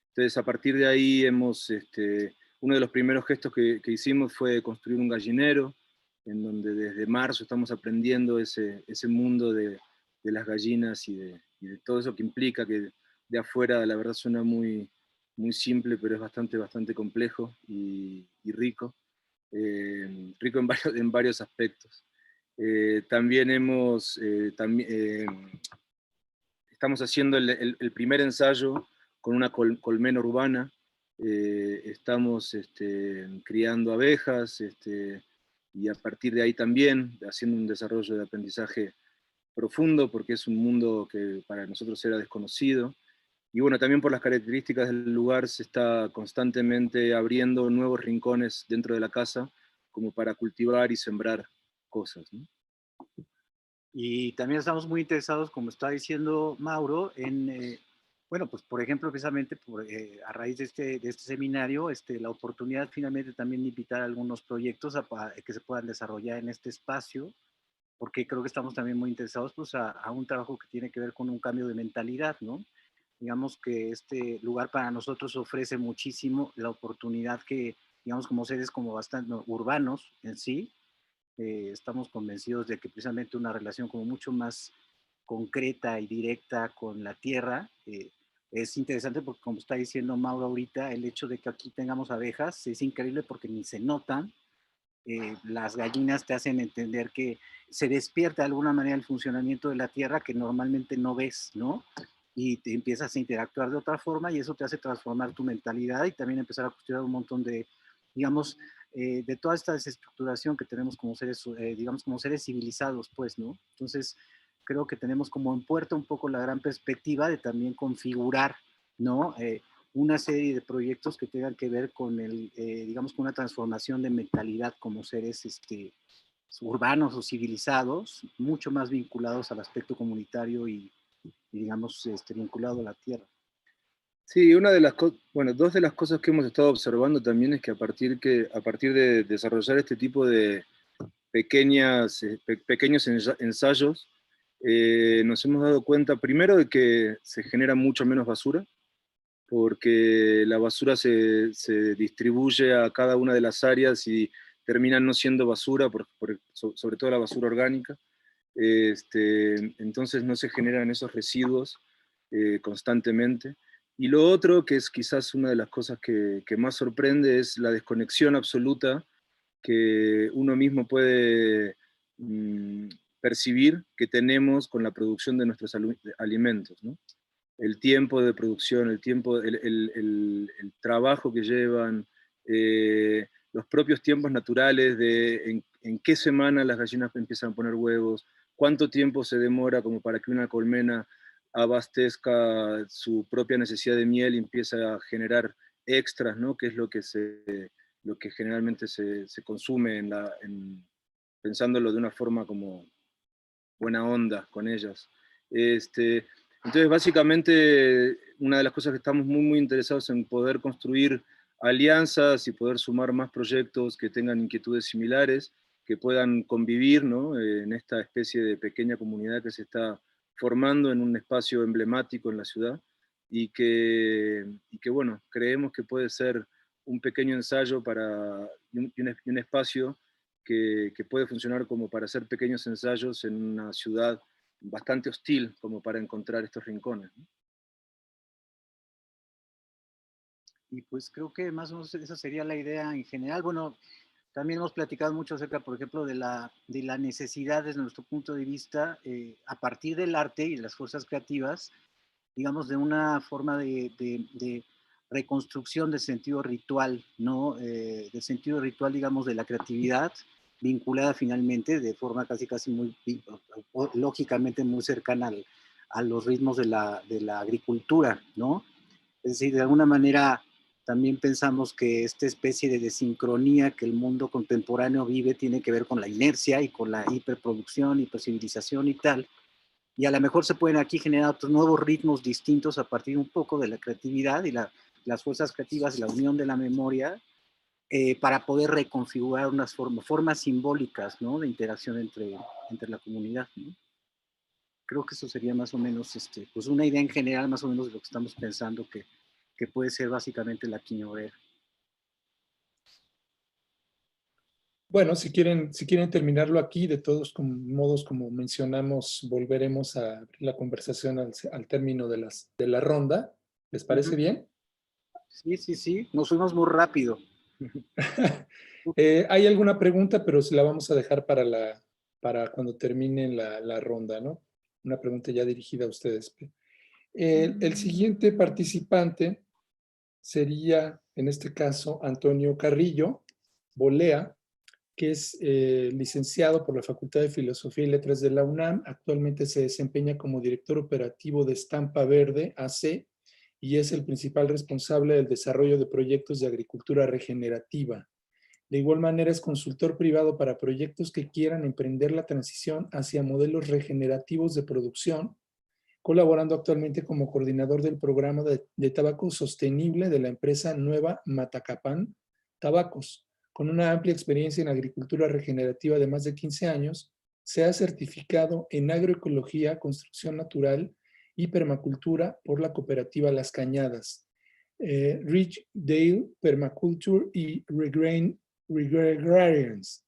Entonces, a partir de ahí uno de los primeros gestos que hicimos fue construir un gallinero, en donde desde marzo estamos aprendiendo ese mundo de las gallinas y de todo eso que implica, que de afuera la verdad suena muy, muy simple, pero es bastante complejo y rico. Rico en varios aspectos. También estamos haciendo el primer ensayo con una colmena urbana. Estamos criando abejas, y a partir de ahí también haciendo un desarrollo de aprendizaje profundo, porque es un mundo que para nosotros era desconocido. Y bueno, también por las características del lugar se está constantemente abriendo nuevos rincones dentro de la casa, como para cultivar y sembrar cosas, ¿no? Y también estamos muy interesados, como está diciendo Mauro, en, bueno, pues por ejemplo, precisamente a raíz de este seminario, la oportunidad finalmente también de invitar a algunos proyectos que se puedan desarrollar en este espacio, porque creo que estamos también muy interesados pues, a un trabajo que tiene que ver con un cambio de mentalidad, ¿no? Digamos que este lugar para nosotros ofrece muchísimo la oportunidad que, digamos, como seres como bastante urbanos en sí, estamos convencidos de que precisamente una relación como mucho más concreta y directa con la tierra es interesante porque como está diciendo Mauro ahorita, el hecho de que aquí tengamos abejas es increíble porque ni se notan. Las gallinas te hacen entender que se despierta de alguna manera el funcionamiento de la tierra que normalmente no ves, ¿no? Y te empiezas a interactuar de otra forma y eso te hace transformar tu mentalidad y también empezar a cuestionar un montón de, digamos, de toda esta desestructuración que tenemos como seres, digamos, como seres civilizados, pues, ¿no? Entonces, creo que tenemos como en puerta un poco la gran perspectiva de también configurar, ¿no? Una serie de proyectos que tengan que ver con digamos, con una transformación de mentalidad como seres urbanos o civilizados, mucho más vinculados al aspecto comunitario y digamos, vinculado a la tierra. Sí, bueno, dos de las cosas que hemos estado observando también es que a partir de desarrollar este tipo de pequeños ensayos, nos hemos dado cuenta primero de que se genera mucho menos basura, porque la basura se distribuye a cada una de las áreas y termina no siendo basura, sobre todo la basura orgánica. Entonces no se generan esos residuos constantemente. Y lo otro, que es quizás una de las cosas que más sorprende, es la desconexión absoluta que uno mismo puede percibir que tenemos con la producción de nuestros alimentos, ¿no? El tiempo de producción, el trabajo que llevan, los propios tiempos naturales de en qué semana las gallinas empiezan a poner huevos, cuánto tiempo se demora como para que una colmena abastezca su propia necesidad de miel y empiece a generar extras, ¿no? Que es lo que generalmente se consume pensándolo de una forma como buena onda con ellas. Entonces, básicamente, una de las cosas que estamos muy, muy interesados en poder construir alianzas y poder sumar más proyectos que tengan inquietudes similares, que puedan convivir, ¿no? En esta especie de pequeña comunidad que se está formando en un espacio emblemático en la ciudad y que bueno, creemos que puede ser un pequeño ensayo y un espacio que puede funcionar como para hacer pequeños ensayos en una ciudad bastante hostil como para encontrar estos rincones, ¿no? Y pues creo que más o menos esa sería la idea en general. Bueno, también hemos platicado mucho acerca, por ejemplo, de la necesidad desde nuestro punto de vista, a partir del arte y de las fuerzas creativas, digamos, de una forma de reconstrucción del sentido ritual, ¿no? Del sentido ritual, digamos, de la creatividad, vinculada finalmente de forma casi muy, lógicamente muy cercana a los ritmos de la agricultura, ¿no? Es decir, de alguna manera también pensamos que esta especie de desincronía que el mundo contemporáneo vive tiene que ver con la inercia y con la hiperproducción, hipercivilización y tal. Y a lo mejor se pueden aquí generar otros nuevos ritmos distintos a partir un poco de la creatividad y las fuerzas creativas y la unión de la memoria, para poder reconfigurar unas formas simbólicas, ¿no? De interacción entre la comunidad, ¿no? Creo que eso sería más o menos pues una idea en general más o menos de lo que estamos pensando que puede ser básicamente la quiñonera. Bueno, si quieren terminarlo aquí, de todos modos, como mencionamos, volveremos a abrir la conversación al término de la ronda. ¿Les parece bien? Sí, nos fuimos muy rápido. Hay alguna pregunta, pero se la vamos a dejar para cuando termine la ronda, ¿no? Una pregunta ya dirigida a ustedes. El siguiente participante sería, en este caso, Antonio Carrillo Bolea, que es licenciado por la Facultad de Filosofía y Letras de la UNAM. Actualmente se desempeña como director operativo de Estampa Verde, AC, y es el principal responsable del desarrollo de proyectos de agricultura regenerativa. De igual manera es consultor privado para proyectos que quieran emprender la transición hacia modelos regenerativos de producción, colaborando actualmente como coordinador del programa de tabaco sostenible de la empresa Nueva Matacapán Tabacos. Con una amplia experiencia en agricultura regenerativa de más de 15 años, se ha certificado en agroecología, construcción natural y permacultura por la cooperativa Las Cañadas, Ridge Dale Permaculture y Regrarians,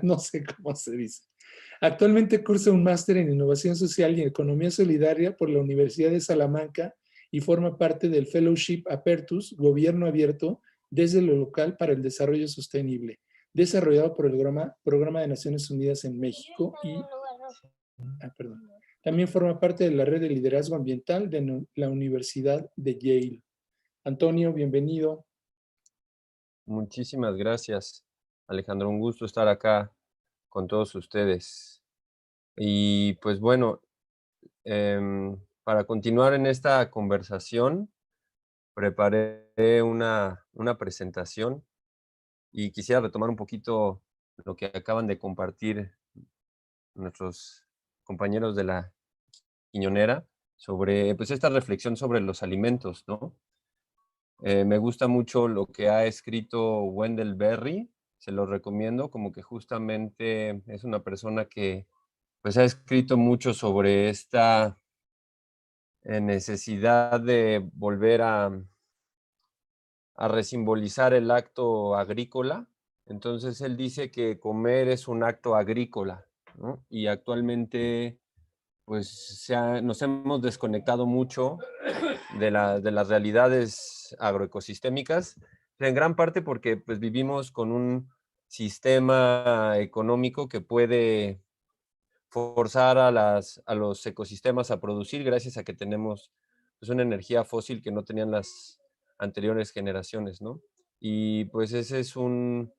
no sé cómo se dice. Actualmente cursa un máster en Innovación Social y Economía Solidaria por la Universidad de Salamanca y forma parte del Fellowship Apertus, Gobierno Abierto, desde lo local para el desarrollo sostenible, desarrollado por el Programa de Naciones Unidas en México También forma parte de la red de liderazgo ambiental de la Universidad de Yale. Antonio, bienvenido. Muchísimas gracias, Alejandro. Un gusto estar acá con todos ustedes. Y pues bueno, para continuar en esta conversación, preparé una presentación y quisiera retomar un poquito lo que acaban de compartir nuestros compañeros de la Quiñonera sobre pues esta reflexión sobre los alimentos, ¿no? Me gusta mucho lo que ha escrito Wendell Berry, se lo recomiendo, como que justamente es una persona que pues ha escrito mucho sobre esta necesidad de volver a resimbolizar el acto agrícola. Entonces él dice que comer es un acto agrícola, ¿no? Y actualmente pues nos hemos desconectado mucho de las realidades agroecosistémicas, en gran parte porque pues, vivimos con un sistema económico que puede forzar a los ecosistemas a producir gracias a que tenemos pues, una energía fósil que no tenían las anteriores generaciones, ¿no? Y pues ese es un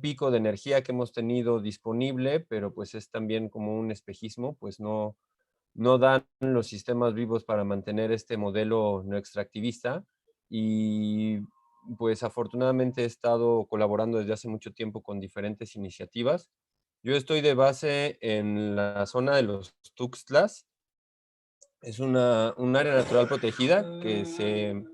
pico de energía que hemos tenido disponible, pero pues es también como un espejismo, pues no dan los sistemas vivos para mantener este modelo no extractivista y pues afortunadamente he estado colaborando desde hace mucho tiempo con diferentes iniciativas. Yo estoy de base en la zona de los Tuxtlas. Es un área natural protegida que se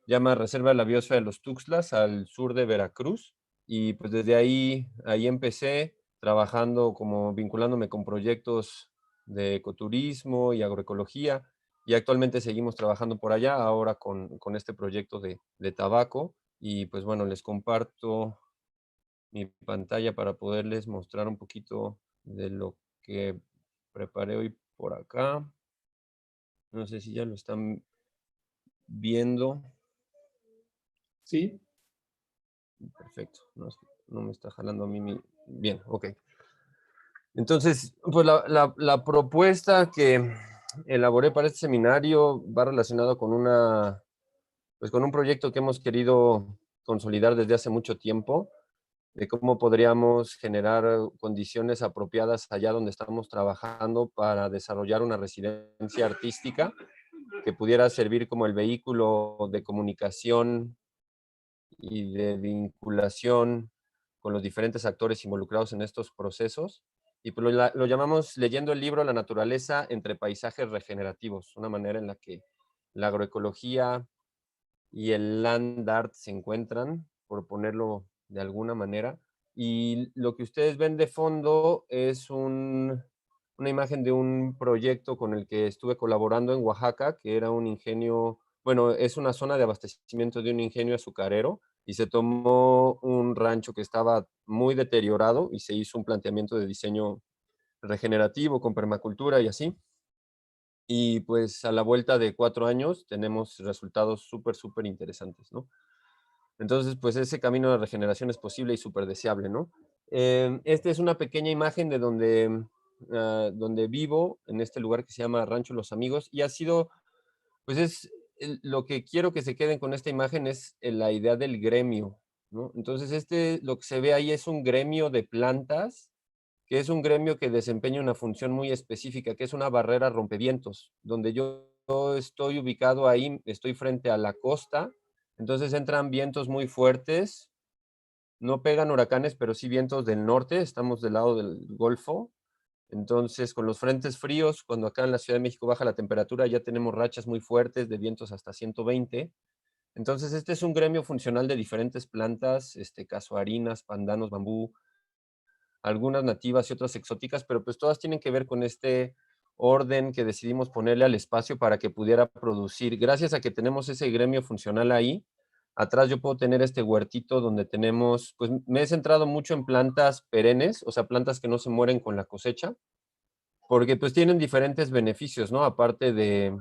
llama Reserva de la Biosfera de los Tuxtlas al sur de Veracruz. Y pues desde ahí empecé trabajando como vinculándome con proyectos de ecoturismo y agroecología. Y actualmente seguimos trabajando por allá, ahora con este proyecto de tabaco. Y pues bueno, les comparto mi pantalla para poderles mostrar un poquito de lo que preparé hoy por acá. No sé si ya lo están viendo. Sí, Perfecto. No me está jalando a mí. Bien, ok. Entonces, pues la propuesta que elaboré para este seminario va relacionado con pues con un proyecto que hemos querido consolidar desde hace mucho tiempo, de cómo podríamos generar condiciones apropiadas allá donde estamos trabajando para desarrollar una residencia artística que pudiera servir como el vehículo de comunicación y de vinculación con los diferentes actores involucrados en estos procesos. Y pues lo llamamos leyendo el libro La naturaleza entre paisajes regenerativos, una manera en la que la agroecología y el land art se encuentran, por ponerlo de alguna manera. Y lo que ustedes ven de fondo es una imagen de un proyecto con el que estuve colaborando en Oaxaca, que era un ingenio, bueno, es una zona de abastecimiento de un ingenio azucarero, y se tomó un rancho que estaba muy deteriorado y se hizo un planteamiento de diseño regenerativo con permacultura y así. Y pues a la vuelta de 4 años tenemos resultados súper interesantes, ¿no? Entonces, pues ese camino de regeneración es posible y súper deseable, ¿no? Esta es una pequeña imagen de donde vivo, en este lugar que se llama Rancho Los Amigos, y ha sido, pues lo que quiero que se queden con esta imagen es la idea del gremio, ¿no? Entonces, lo que se ve ahí es un gremio de plantas, que es un gremio que desempeña una función muy específica, que es una barrera rompevientos, donde yo estoy ubicado ahí, estoy frente a la costa, entonces entran vientos muy fuertes, no pegan huracanes, pero sí vientos del norte, estamos del lado del Golfo, entonces con los frentes fríos, cuando acá en la Ciudad de México baja la temperatura, ya tenemos rachas muy fuertes de vientos hasta 120. Entonces este es un gremio funcional de diferentes plantas, casuarinas, pandanos, bambú, algunas nativas y otras exóticas, pero pues todas tienen que ver con este orden que decidimos ponerle al espacio para que pudiera producir. Gracias a que tenemos ese gremio funcional ahí, atrás yo puedo tener este huertito donde tenemos, pues me he centrado mucho en plantas perennes, o sea, plantas que no se mueren con la cosecha, porque pues tienen diferentes beneficios, ¿no? Aparte de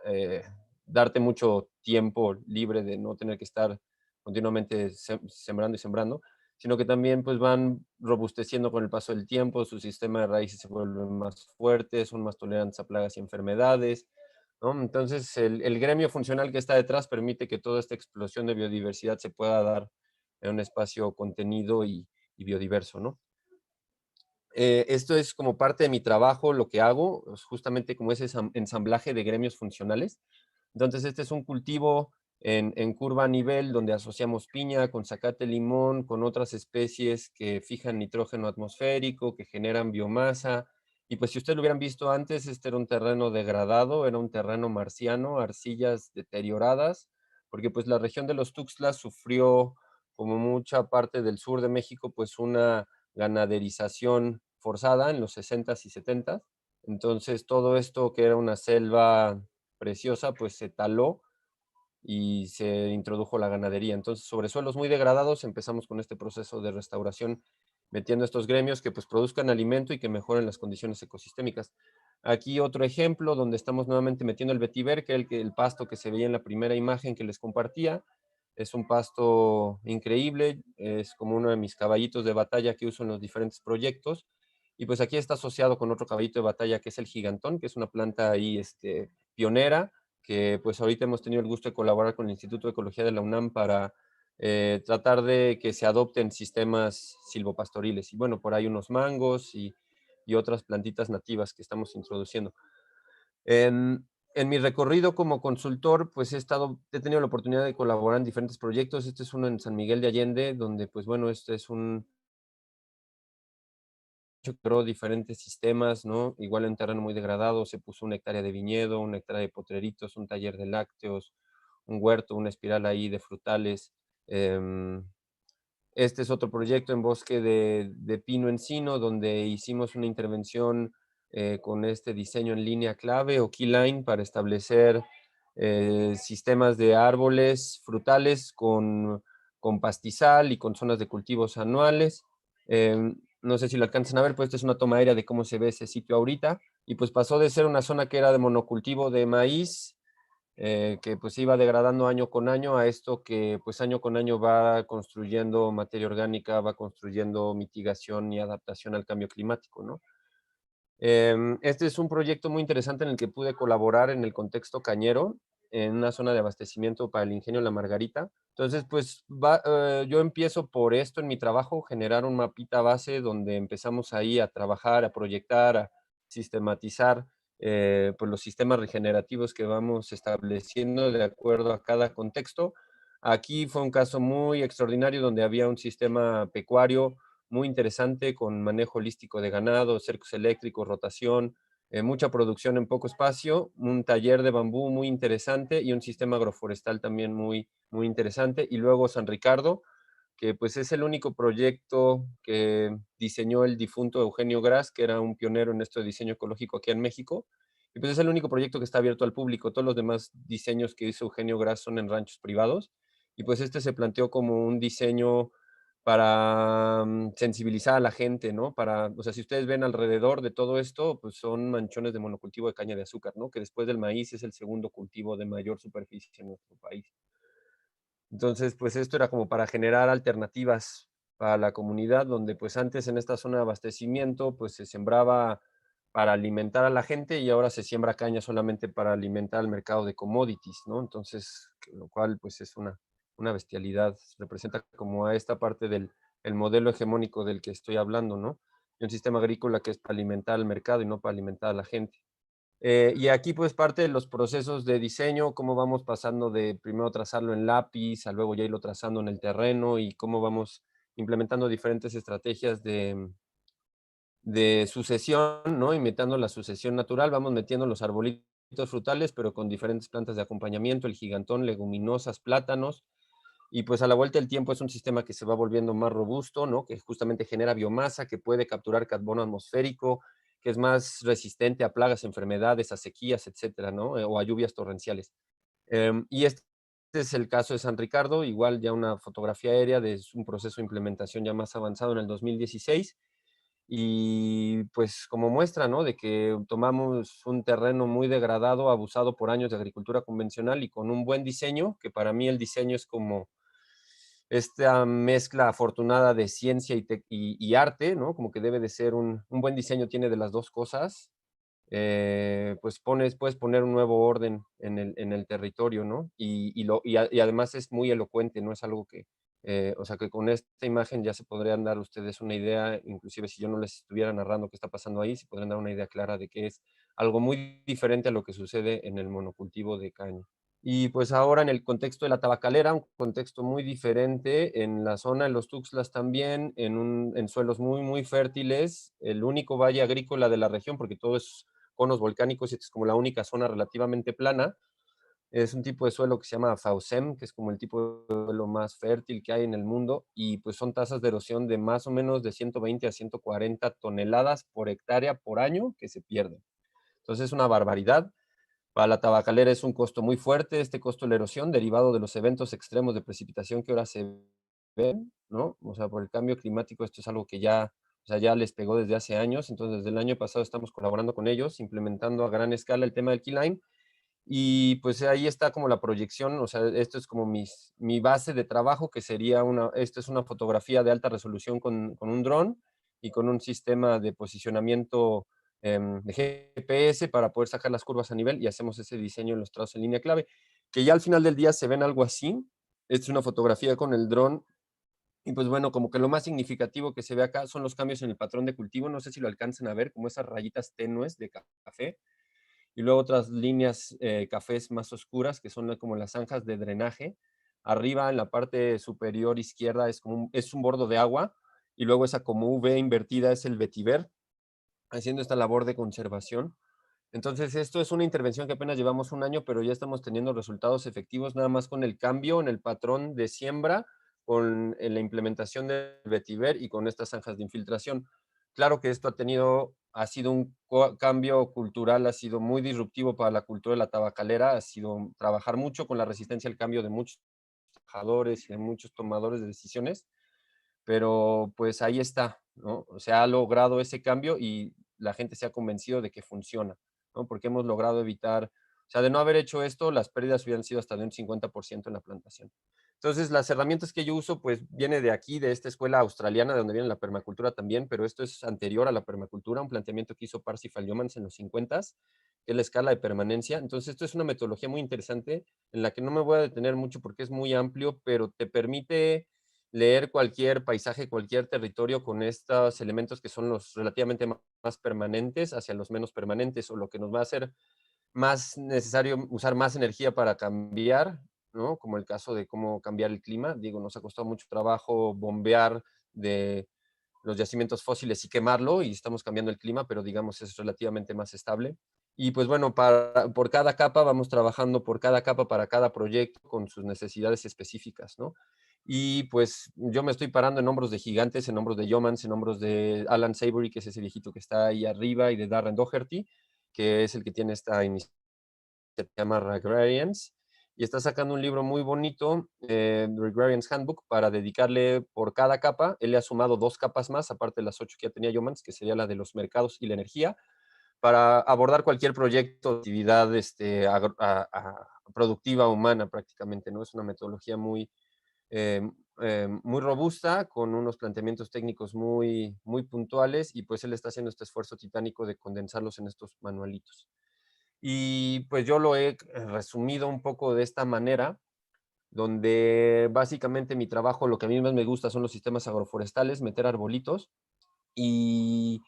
eh, darte mucho tiempo libre de no tener que estar continuamente sembrando y sembrando, sino que también pues van robusteciendo con el paso del tiempo, su sistema de raíces se vuelve más fuerte, son más tolerantes a plagas y enfermedades, ¿no? Entonces el gremio funcional que está detrás permite que toda esta explosión de biodiversidad se pueda dar en un espacio contenido y biodiverso, ¿no? Esto es como parte de mi trabajo, lo que hago, es justamente como ese ensamblaje de gremios funcionales. Entonces, este es un cultivo en curva a nivel donde asociamos piña con zacate limón, con otras especies que fijan nitrógeno atmosférico, que generan biomasa. Y pues si ustedes lo hubieran visto antes, este era un terreno degradado, era un terreno marciano, arcillas deterioradas, porque pues la región de los Tuxtlas sufrió, como mucha parte del sur de México, pues una ganaderización forzada en los 60s y 70s. Entonces todo esto que era una selva preciosa, pues se taló y se introdujo la ganadería. Entonces, sobre suelos muy degradados, empezamos con este proceso de restauración, metiendo estos gremios que pues produzcan alimento y que mejoren las condiciones ecosistémicas. Aquí otro ejemplo donde estamos nuevamente metiendo el vetiver, que es el pasto que se veía en la primera imagen que les compartía. Es un pasto increíble, es como uno de mis caballitos de batalla que uso en los diferentes proyectos. Y pues aquí está asociado con otro caballito de batalla que es el gigantón, que es una planta ahí pionera, que pues ahorita hemos tenido el gusto de colaborar con el Instituto de Ecología de la UNAM para tratar de que se adopten sistemas silvopastoriles. Y bueno, por ahí unos mangos y otras plantitas nativas que estamos introduciendo. En mi recorrido como consultor, pues he tenido la oportunidad de colaborar en diferentes proyectos. Este es uno en San Miguel de Allende, donde pues bueno, este es un creó diferentes sistemas, ¿no? Igual en terreno muy degradado, se puso una hectárea de viñedo, una hectárea de potreritos, un taller de lácteos, un huerto, una espiral ahí de frutales. Em, Este es otro proyecto en bosque de pino encino, donde hicimos una intervención con este diseño en línea clave o keyline para establecer sistemas de árboles frutales con pastizal y con zonas de cultivos anuales. No sé si lo alcanzan a ver, pues esta es una toma aérea de cómo se ve ese sitio ahorita. Y pues pasó de ser una zona que era de monocultivo de maíz, que pues iba degradando año con año, a esto que pues año con año va construyendo materia orgánica, va construyendo mitigación y adaptación al cambio climático, ¿no? Este es un proyecto muy interesante en el que pude colaborar en el contexto cañero, en una zona de abastecimiento para el ingenio La Margarita. Entonces, pues yo empiezo por esto en mi trabajo, generar un mapita base donde empezamos ahí a trabajar, a proyectar, a sistematizar pues los sistemas regenerativos que vamos estableciendo de acuerdo a cada contexto. Aquí fue un caso muy extraordinario donde había un sistema pecuario muy interesante con manejo holístico de ganado, cercos eléctricos, rotación, mucha producción en poco espacio, un taller de bambú muy interesante y un sistema agroforestal también muy, muy interesante. Y luego San Ricardo, que pues es el único proyecto que diseñó el difunto Eugenio Gras, que era un pionero en esto de diseño ecológico aquí en México. Y pues es el único proyecto que está abierto al público. Todos los demás diseños que hizo Eugenio Gras son en ranchos privados. Y pues este se planteó como un diseño para sensibilizar a la gente, ¿no? O sea, si ustedes ven alrededor de todo esto, pues son manchones de monocultivo de caña de azúcar, ¿no? Que después del maíz es el segundo cultivo de mayor superficie en nuestro país. Entonces, pues esto era como para generar alternativas para la comunidad, donde pues antes en esta zona de abastecimiento, pues se sembraba para alimentar a la gente y ahora se siembra caña solamente para alimentar al mercado de commodities, ¿no? Entonces, lo cual pues es una bestialidad, representa como a esta parte del el modelo hegemónico del que estoy hablando, ¿no? Y un sistema agrícola que es para alimentar al mercado y no para alimentar a la gente. Y aquí pues parte de los procesos de diseño, cómo vamos pasando de primero trazarlo en lápiz, a luego ya irlo trazando en el terreno y cómo vamos implementando diferentes estrategias de sucesión, ¿no? Imitando la sucesión natural, vamos metiendo los arbolitos frutales, pero con diferentes plantas de acompañamiento, el gigantón, leguminosas, plátanos, y pues a la vuelta del tiempo es un sistema que se va volviendo más robusto, ¿no? Que justamente genera biomasa, que puede capturar carbono atmosférico, que es más resistente a plagas, enfermedades, a sequías, etcétera, ¿no? O a lluvias torrenciales. Y este es el caso de San Ricardo, igual ya una fotografía aérea de un proceso de implementación ya más avanzado en el 2016. Y pues como muestra, ¿no? De que tomamos un terreno muy degradado, abusado por años de agricultura convencional y con un buen diseño, que para mí el diseño es como esta mezcla afortunada de ciencia y arte, ¿no? Como que debe de ser un buen diseño, tiene de las dos cosas. Pues puedes poner un nuevo orden en el territorio, ¿no? Y además es muy elocuente, no es algo que, o sea, que con esta imagen ya se podrían dar ustedes una idea, inclusive si yo no les estuviera narrando qué está pasando ahí, se podrían dar una idea clara de que es algo muy diferente a lo que sucede en el monocultivo de caña. Y pues ahora en el contexto de la tabacalera, un contexto muy diferente, en la zona de los Tuxtlas también, en suelos muy, muy fértiles, el único valle agrícola de la región, porque todo es conos volcánicos y es como la única zona relativamente plana. Es un tipo de suelo que se llama Faucem, que es como el tipo de suelo más fértil que hay en el mundo, y pues son tasas de erosión de más o menos de 120 a 140 toneladas por hectárea por año que se pierden. Entonces es una barbaridad. Para la tabacalera es un costo muy fuerte, este costo de la erosión derivado de los eventos extremos de precipitación que ahora se ven, ¿no? O sea, por el cambio climático esto es algo que ya, o sea, ya les pegó desde hace años, entonces desde el año pasado estamos colaborando con ellos, implementando a gran escala el tema del keyline y pues ahí está como la proyección, o sea, esto es como mi base de trabajo, que sería esto es una fotografía de alta resolución con un dron y con un sistema de posicionamiento de GPS para poder sacar las curvas a nivel, y hacemos ese diseño en los trazos en línea clave, que ya al final del día se ven algo así. Esta es una fotografía con el dron, y pues bueno, como que lo más significativo que se ve acá son los cambios en el patrón de cultivo. No sé si lo alcanzan a ver, como esas rayitas tenues de café, y luego otras líneas cafés más oscuras, que son como las zanjas de drenaje. Arriba, en la parte superior izquierda, es un bordo de agua, y luego esa como V invertida es el vetiver, haciendo esta labor de conservación. Entonces, esto es una intervención que apenas llevamos un año, pero ya estamos teniendo resultados efectivos nada más con el cambio en el patrón de siembra, con la implementación del vetiver y con estas zanjas de infiltración. Claro que esto ha sido un cambio cultural, ha sido muy disruptivo para la cultura de la tabacalera, ha sido trabajar mucho con la resistencia al cambio de muchos trabajadores y de muchos tomadores de decisiones, pero pues ahí está, ¿no? Se ha logrado ese cambio y la gente se ha convencido de que funciona, ¿no? Porque hemos logrado evitar, o sea, de no haber hecho esto, las pérdidas hubieran sido hasta de un 50% en la plantación. Entonces, las herramientas que yo uso, pues viene de aquí, de esta escuela australiana, de donde viene la permacultura también, pero esto es anterior a la permacultura, un planteamiento que hizo Parsifal Yeomans en los 50s, que es la escala de permanencia. Entonces, esto es una metodología muy interesante en la que no me voy a detener mucho porque es muy amplio, pero te permite leer cualquier paisaje, cualquier territorio con estos elementos que son los relativamente más permanentes hacia los menos permanentes, o lo que nos va a hacer más necesario usar más energía para cambiar, ¿no? Como el caso de cómo cambiar el clima. Digo, nos ha costado mucho trabajo bombear de los yacimientos fósiles y quemarlo, y estamos cambiando el clima, pero digamos es relativamente más estable. Y pues bueno, por cada capa vamos trabajando por cada capa para cada proyecto con sus necesidades específicas, ¿no? Y pues yo me estoy parando en hombros de gigantes, en hombros de Yeomans, en hombros de Alan Savory, que es ese viejito que está ahí arriba, y de Darren Doherty, que es el que tiene esta iniciativa que se llama Agrarians, y está sacando un libro muy bonito, The Agrarians Handbook, para dedicarle por cada capa. Él le ha sumado 2 capas más, aparte de las 8 que ya tenía Yeomans, que sería la de los mercados y la energía, para abordar cualquier proyecto, actividad productiva humana prácticamente, ¿no? Es una metodología eh, muy robusta, con unos planteamientos técnicos muy puntuales, y pues él está haciendo este esfuerzo titánico de condensarlos en estos manualitos. Y pues yo lo he resumido un poco de esta manera, donde básicamente mi trabajo, lo que a mí más me gusta son los sistemas agroforestales, meter arbolitos, y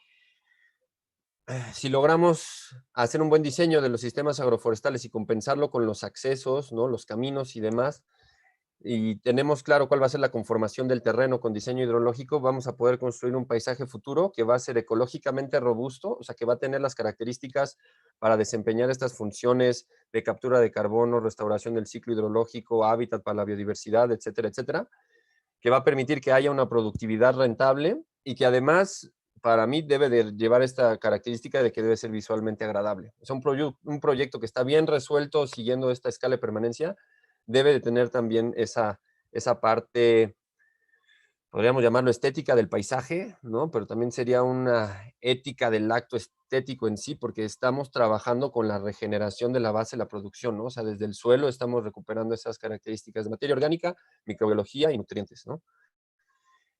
si logramos hacer un buen diseño de los sistemas agroforestales y compensarlo con los accesos, ¿no? Los caminos y demás, y tenemos claro cuál va a ser la conformación del terreno con diseño hidrológico, vamos a poder construir un paisaje futuro que va a ser ecológicamente robusto, o sea, que va a tener las características para desempeñar estas funciones de captura de carbono, restauración del ciclo hidrológico, hábitat para la biodiversidad, etcétera, etcétera, que va a permitir que haya una productividad rentable, y que además, para mí, debe de llevar esta característica de que debe ser visualmente agradable. Es un proyecto que está bien resuelto siguiendo esta escala de permanencia, debe de tener también esa parte, podríamos llamarlo estética del paisaje, ¿no? Pero también sería una ética del acto estético en sí, porque estamos trabajando con la regeneración de la base de la producción, ¿no? O sea, desde el suelo estamos recuperando esas características de materia orgánica, microbiología y nutrientes, ¿no?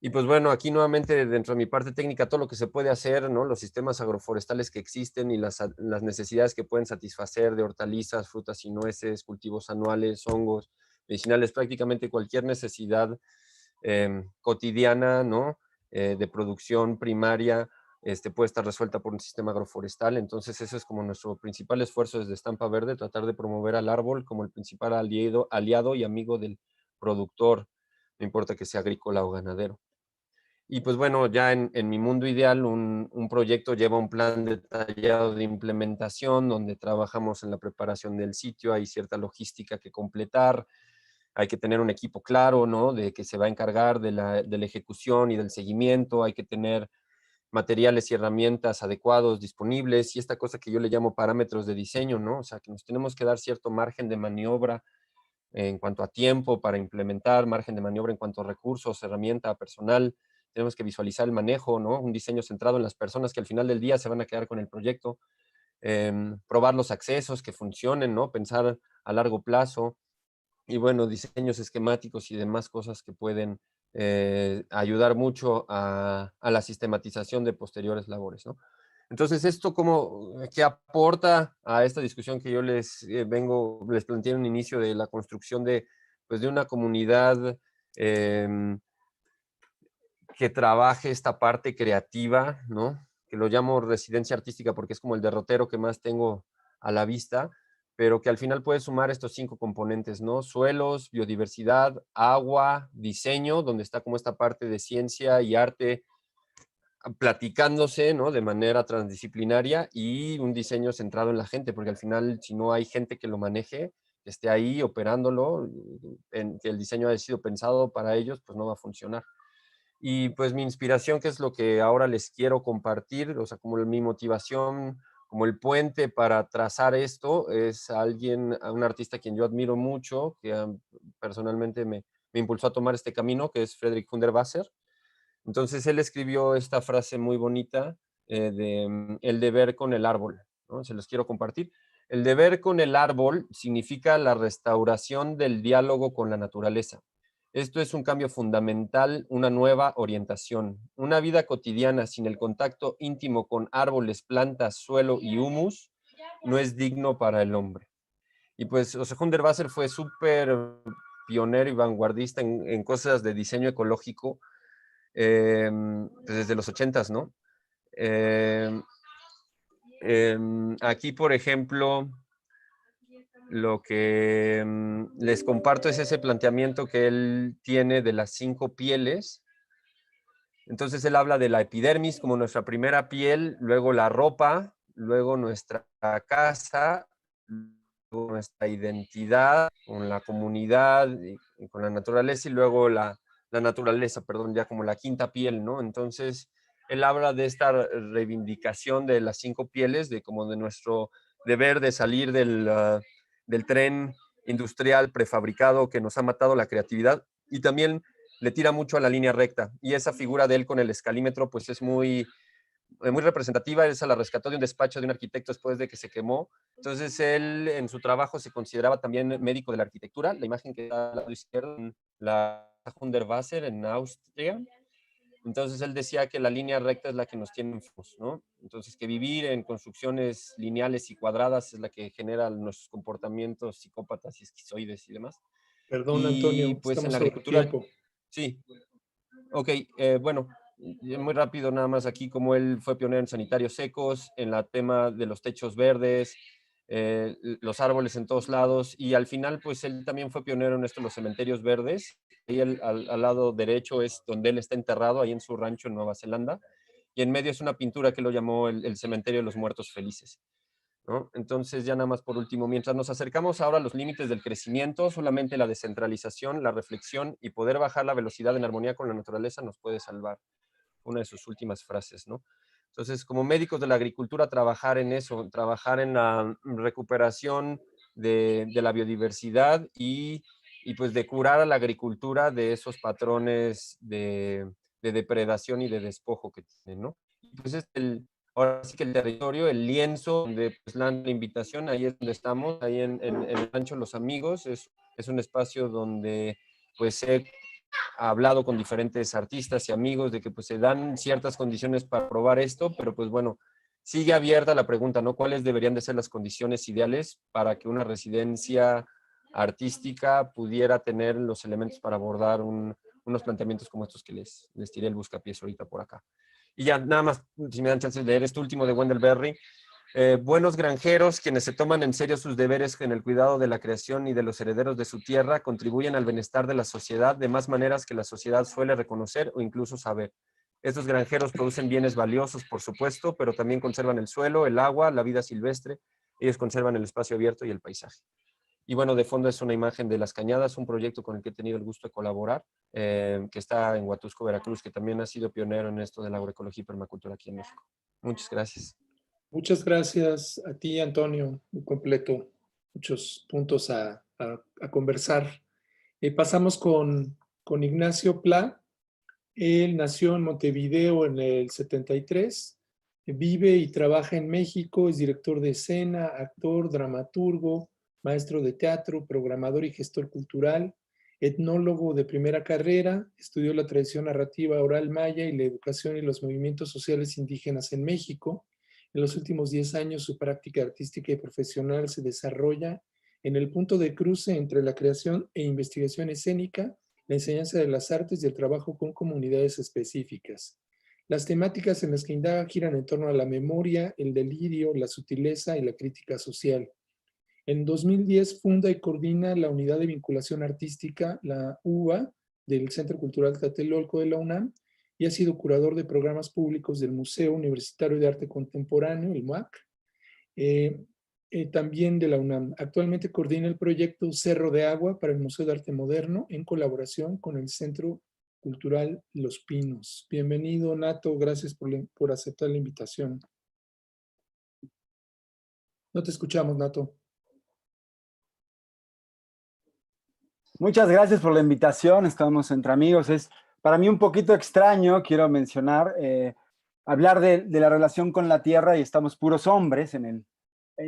Y pues bueno, aquí nuevamente dentro de mi parte técnica, todo lo que se puede hacer, ¿no? Los sistemas agroforestales que existen y las necesidades que pueden satisfacer de hortalizas, frutas y nueces, cultivos anuales, hongos, medicinales, prácticamente cualquier necesidad cotidiana, ¿no? De producción primaria, puede estar resuelta por un sistema agroforestal. Entonces eso es como nuestro principal esfuerzo desde Estampa Verde, tratar de promover al árbol como el principal aliado y amigo del productor, no importa que sea agrícola o ganadero. Y pues bueno, ya en mi mundo ideal, un proyecto lleva un plan detallado de implementación, donde trabajamos en la preparación del sitio, hay cierta logística que completar, hay que tener un equipo claro, ¿no? De que se va a encargar de la ejecución y del seguimiento, hay que tener materiales y herramientas adecuados disponibles, y esta cosa que yo le llamo parámetros de diseño, ¿no? O sea, que nos tenemos que dar cierto margen de maniobra en cuanto a tiempo para implementar, margen de maniobra en cuanto a recursos, herramienta, personal. Tenemos que visualizar el manejo, ¿no? Un diseño centrado en las personas que al final del día se van a quedar con el proyecto. Probar los accesos que funcionen, ¿no? Pensar a largo plazo. Y bueno, diseños esquemáticos y demás cosas que pueden ayudar mucho a la sistematización de posteriores labores, ¿no? Entonces, ¿esto qué aporta a esta discusión que yo les planteé en un inicio de la construcción pues, de una comunidad que trabaje esta parte creativa, ¿no? Que lo llamo residencia artística porque es como el derrotero que más tengo a la vista, pero que al final puede sumar estos 5 componentes, ¿no? Suelos, biodiversidad, agua, diseño, donde está como esta parte de ciencia y arte platicándose, ¿no? De manera transdisciplinaria, y un diseño centrado en la gente, porque al final, si no hay gente que lo maneje, que esté ahí operándolo, que el diseño haya sido pensado para ellos, pues no va a funcionar. Y pues mi inspiración, que es lo que ahora les quiero compartir, o sea, como mi motivación, como el puente para trazar esto, es un artista a quien yo admiro mucho, que personalmente me impulsó a tomar este camino, que es Frederick Hundertwasser. Entonces él escribió esta frase muy bonita de el deber con el árbol, ¿no? Se los quiero compartir. El deber con el árbol significa la restauración del diálogo con la naturaleza. Esto es un cambio fundamental, una nueva orientación. Una vida cotidiana sin el contacto íntimo con árboles, plantas, suelo y humus no es digno para el hombre. Y pues, o sea, Hundertwasser fue súper pionero y vanguardista en cosas de diseño ecológico pues desde los 80s, ¿no? Aquí, por ejemplo, lo que les comparto es ese planteamiento que él tiene de las 5 pieles. Entonces él habla de la epidermis como nuestra primera piel, luego la ropa, luego nuestra casa, luego nuestra identidad con la comunidad y con la naturaleza, y luego la naturaleza, perdón, ya como la quinta piel, ¿no? Entonces él habla de esta reivindicación de las 5 pieles, de como de nuestro deber de salir del tren industrial prefabricado que nos ha matado la creatividad, y también le tira mucho a la línea recta, y esa figura de él con el escalímetro pues es muy representativa. Esa la rescató de un despacho de un arquitecto después de que se quemó. Entonces él en su trabajo se consideraba también médico de la arquitectura. La imagen que está al lado izquierdo, la Hundertwasser en Austria. Entonces él decía que la línea recta es la que nos tiene enfermos, ¿no? Entonces que vivir en construcciones lineales y cuadradas es la que genera nuestros comportamientos psicópatas y esquizoides y demás. Perdón, Y Antonio, pues en estamos la sobre agricultura, tiempo. sí, ok, bueno, muy rápido nada más aquí, como él fue pionero en sanitarios secos, en el tema de los techos verdes, los árboles en todos lados, y al final pues él también fue pionero en esto, los cementerios verdes. Ahí al lado derecho es donde él está enterrado, ahí en su rancho en Nueva Zelanda, y en medio es una pintura que lo llamó el cementerio de los muertos felices, ¿no? Entonces, ya nada más por último, mientras nos acercamos ahora a los límites del crecimiento, solamente la descentralización, la reflexión y poder bajar la velocidad en armonía con la naturaleza nos puede salvar. Una de sus últimas frases, ¿no? Entonces, como médicos de la agricultura, trabajar en eso, trabajar en la recuperación de la biodiversidad y pues de curar a la agricultura de esos patrones de depredación y de despojo que tienen, ¿no? Y pues ahora sí que el territorio, el lienzo, donde pues la invitación, ahí es donde estamos, ahí en el Rancho Los Amigos, es un espacio donde pues he hablado con diferentes artistas y amigos de que pues se dan ciertas condiciones para probar esto, pero pues bueno, sigue abierta la pregunta, ¿no? ¿Cuáles deberían de ser las condiciones ideales para que una residencia artística pudiera tener los elementos para abordar unos planteamientos como estos que les tiré el buscapiés ahorita por acá? Y ya nada más, si me dan chance de leer este último de Wendell Berry. Buenos granjeros, quienes se toman en serio sus deberes en el cuidado de la creación y de los herederos de su tierra, contribuyen al bienestar de la sociedad de más maneras que la sociedad suele reconocer o incluso saber. Estos granjeros producen bienes valiosos, por supuesto, pero también conservan el suelo, el agua, la vida silvestre. Ellos conservan el espacio abierto y el paisaje. Y bueno, de fondo es una imagen de Las Cañadas, un proyecto con el que he tenido el gusto de colaborar, que está en Huatusco, Veracruz, que también ha sido pionero en esto de la agroecología y permacultura aquí en México. Muchas gracias. Muchas gracias a ti, Antonio, muy completo, muchos puntos a conversar. Pasamos con Ignacio Pla. Él nació en Montevideo en el 73, vive y trabaja en México, es director de escena, actor, dramaturgo, maestro de teatro, programador y gestor cultural. etnólogo de primera carrera, estudió la tradición narrativa oral maya y la educación y los movimientos sociales indígenas en México. En los últimos 10 años su práctica artística y profesional se desarrolla en el punto de cruce entre la creación e investigación escénica, la enseñanza de las artes y el trabajo con comunidades específicas. Las temáticas en las que indaga giran en torno a la memoria, el delirio, la sutileza y la crítica social. En 2010 funda y coordina la Unidad de Vinculación Artística, la UVA, del Centro Cultural Tlatelolco de la UNAM, y ha sido curador de programas públicos del Museo Universitario de Arte Contemporáneo, el MUAC, también de la UNAM. Actualmente coordina el proyecto Cerro de Agua para el Museo de Arte Moderno en colaboración con el Centro Cultural Los Pinos. Bienvenido, Nato, gracias por aceptar la invitación. No te escuchamos, Nato. Muchas gracias por la invitación, estamos entre amigos. Es para mí un poquito extraño, quiero mencionar, hablar de la relación con la tierra y estamos puros hombres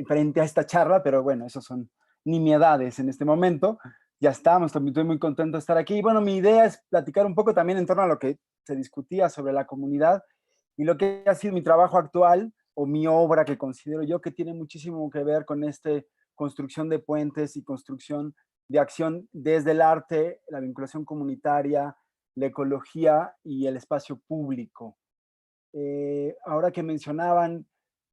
frente a esta charla, pero bueno, eso son nimiedades en este momento. Ya estamos, también estoy muy contento de estar aquí. Y bueno, mi idea es platicar un poco también en torno a lo que se discutía sobre la comunidad y lo que ha sido mi trabajo actual o mi obra que considero yo que tiene muchísimo que ver con esta construcción de puentes y construcción de acción desde el arte, la vinculación comunitaria, la ecología y el espacio público. Ahora que mencionaban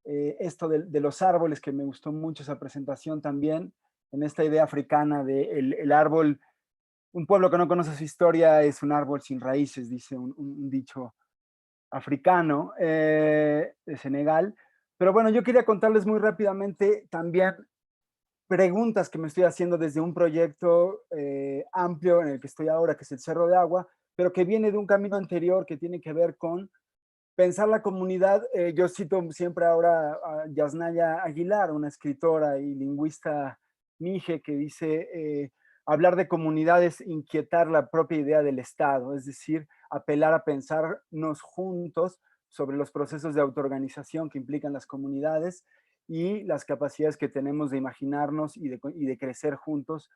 esto de los árboles, que me gustó mucho esa presentación también, en esta idea africana de el árbol, un pueblo que no conoce su historia es un árbol sin raíces, dice un dicho africano de Senegal. Pero bueno, yo quería contarles muy rápidamente también preguntas que me estoy haciendo desde un proyecto amplio en el que estoy ahora, que es el Cerro de Agua, pero que viene de un camino anterior que tiene que ver con pensar la comunidad. Yo cito siempre ahora a Yasnaya Aguilar, una escritora y lingüista mije, que dice, hablar de comunidad es inquietar la propia idea del Estado, es decir, apelar a pensarnos juntos sobre los procesos de autoorganización que implican las comunidades y las capacidades que tenemos de imaginarnos y de crecer juntos.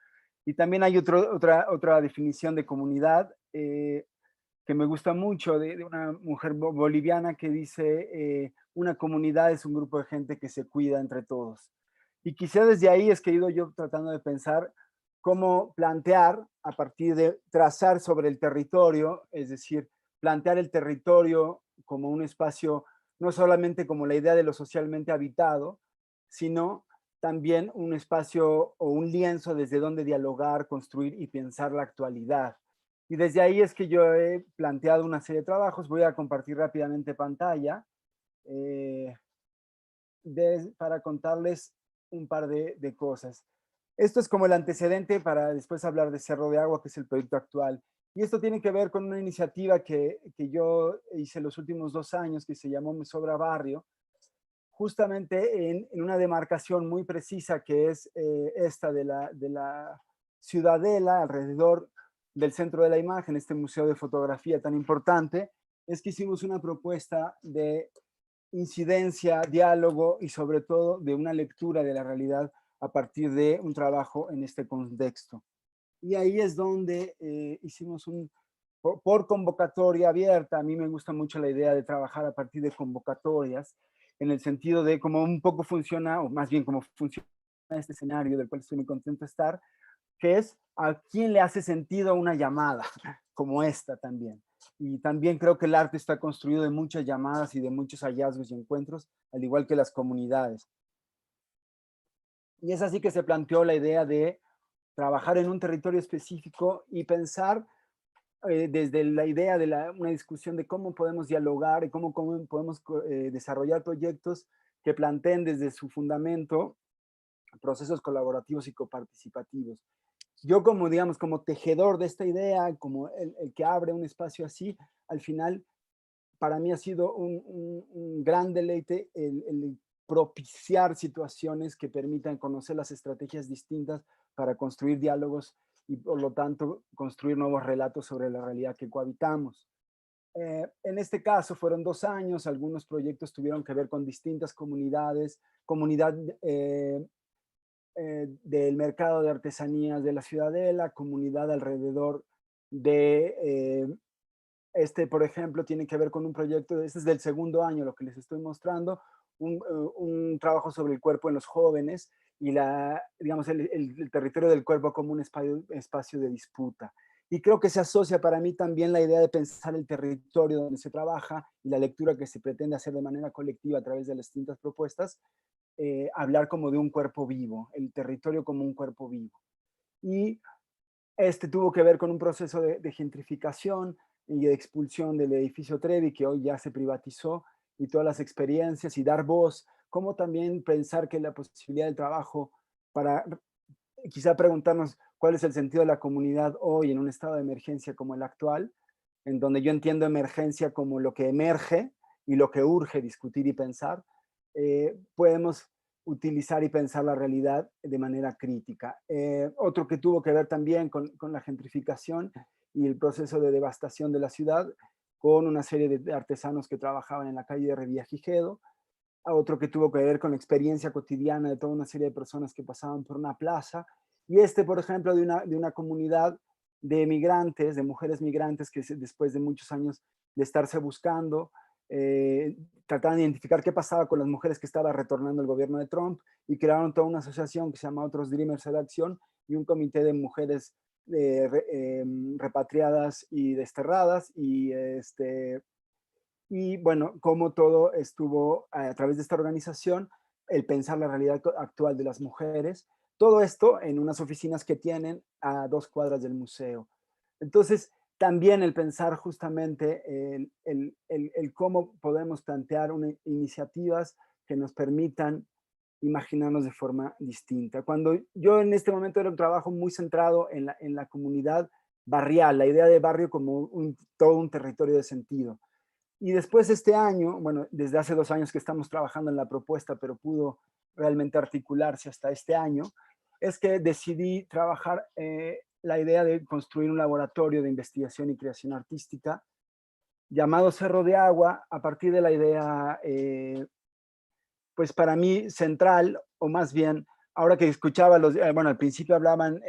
Y también hay otra definición de comunidad que me gusta mucho, de una mujer boliviana que dice, una comunidad es un grupo de gente que se cuida entre todos. Y quizá desde ahí es que he ido yo tratando de pensar cómo plantear a partir de trazar sobre el territorio, es decir, plantear el territorio como un espacio, no solamente como la idea de lo socialmente habitado, sino también un espacio o un lienzo desde donde dialogar, construir y pensar la actualidad. Y desde ahí es que yo he planteado una serie de trabajos. Voy a compartir rápidamente pantalla para contarles un par de cosas. Esto es como el antecedente para después hablar de Cerro de Agua, que es el proyecto actual. Y esto tiene que ver con una iniciativa que yo hice los últimos 2 años, que se llamó Me Sobra Barrio, justamente en una demarcación muy precisa que es esta de la Ciudadela, alrededor del Centro de la Imagen, este museo de fotografía tan importante. Es que hicimos una propuesta de incidencia, diálogo y sobre todo de una lectura de la realidad a partir de un trabajo en este contexto. Y ahí es donde hicimos por convocatoria abierta. A mí me gusta mucho la idea de trabajar a partir de convocatorias, en el sentido de cómo un poco funciona, o más bien cómo funciona este escenario del cual estoy muy contento de estar, que es a quién le hace sentido una llamada como esta también. Y también creo que el arte está construido de muchas llamadas y de muchos hallazgos y encuentros, al igual que las comunidades. Y es así que se planteó la idea de trabajar en un territorio específico y pensar desde la idea de una discusión de cómo podemos dialogar y cómo podemos desarrollar proyectos que planteen desde su fundamento procesos colaborativos y coparticipativos. Yo como, digamos, como tejedor de esta idea, como el que abre un espacio así, al final, para mí ha sido un gran deleite el propiciar situaciones que permitan conocer las estrategias distintas para construir diálogos y, por lo tanto, construir nuevos relatos sobre la realidad que cohabitamos. En este caso fueron 2 años, algunos proyectos tuvieron que ver con distintas comunidades, del mercado de artesanías de la Ciudadela, comunidad alrededor de por ejemplo, tiene que ver con un proyecto, este es del segundo año, lo que les estoy mostrando, un trabajo sobre el cuerpo en los jóvenes y digamos, el territorio del cuerpo como un espacio de disputa. Y creo que se asocia para mí también la idea de pensar el territorio donde se trabaja y la lectura que se pretende hacer de manera colectiva a través de las distintas propuestas, hablar como de un cuerpo vivo, el territorio como un cuerpo vivo. Y tuvo que ver con un proceso de gentrificación y de expulsión del edificio Trevi, que hoy ya se privatizó, y todas las experiencias y dar voz, como también pensar que la posibilidad del trabajo para quizá preguntarnos cuál es el sentido de la comunidad hoy en un estado de emergencia como el actual, en donde yo entiendo emergencia como lo que emerge y lo que urge discutir y pensar, podemos utilizar y pensar la realidad de manera crítica. Otro que tuvo que ver también con la gentrificación y el proceso de devastación de la ciudad, con una serie de artesanos que trabajaban en la calle de Revillagigedo. A otro que tuvo que ver con la experiencia cotidiana de toda una serie de personas que pasaban por una plaza. Y por ejemplo, de una comunidad de migrantes, de mujeres migrantes que después de muchos años de estarse buscando, trataban de identificar qué pasaba con las mujeres que estaba retornando el gobierno de Trump y crearon toda una asociación que se llama Otros Dreamers de Acción y un comité de mujeres repatriadas y desterradas y bueno, como todo estuvo a través de esta organización, el pensar la realidad actual de las mujeres, todo esto en unas oficinas que tienen a 2 cuadras del museo. Entonces, también el pensar justamente el cómo podemos plantear iniciativas que nos permitan imaginarnos de forma distinta. Cuando yo en este momento era un trabajo muy centrado en la comunidad barrial, la idea de barrio como todo un territorio de sentido. Y después este año, bueno, desde hace 2 años que estamos trabajando en la propuesta, pero pudo realmente articularse hasta este año, es que decidí trabajar la idea de construir un laboratorio de investigación y creación artística llamado Cerro de Agua, a partir de la idea, pues para mí central, o más bien, ahora que escuchaba, bueno, al principio hablaban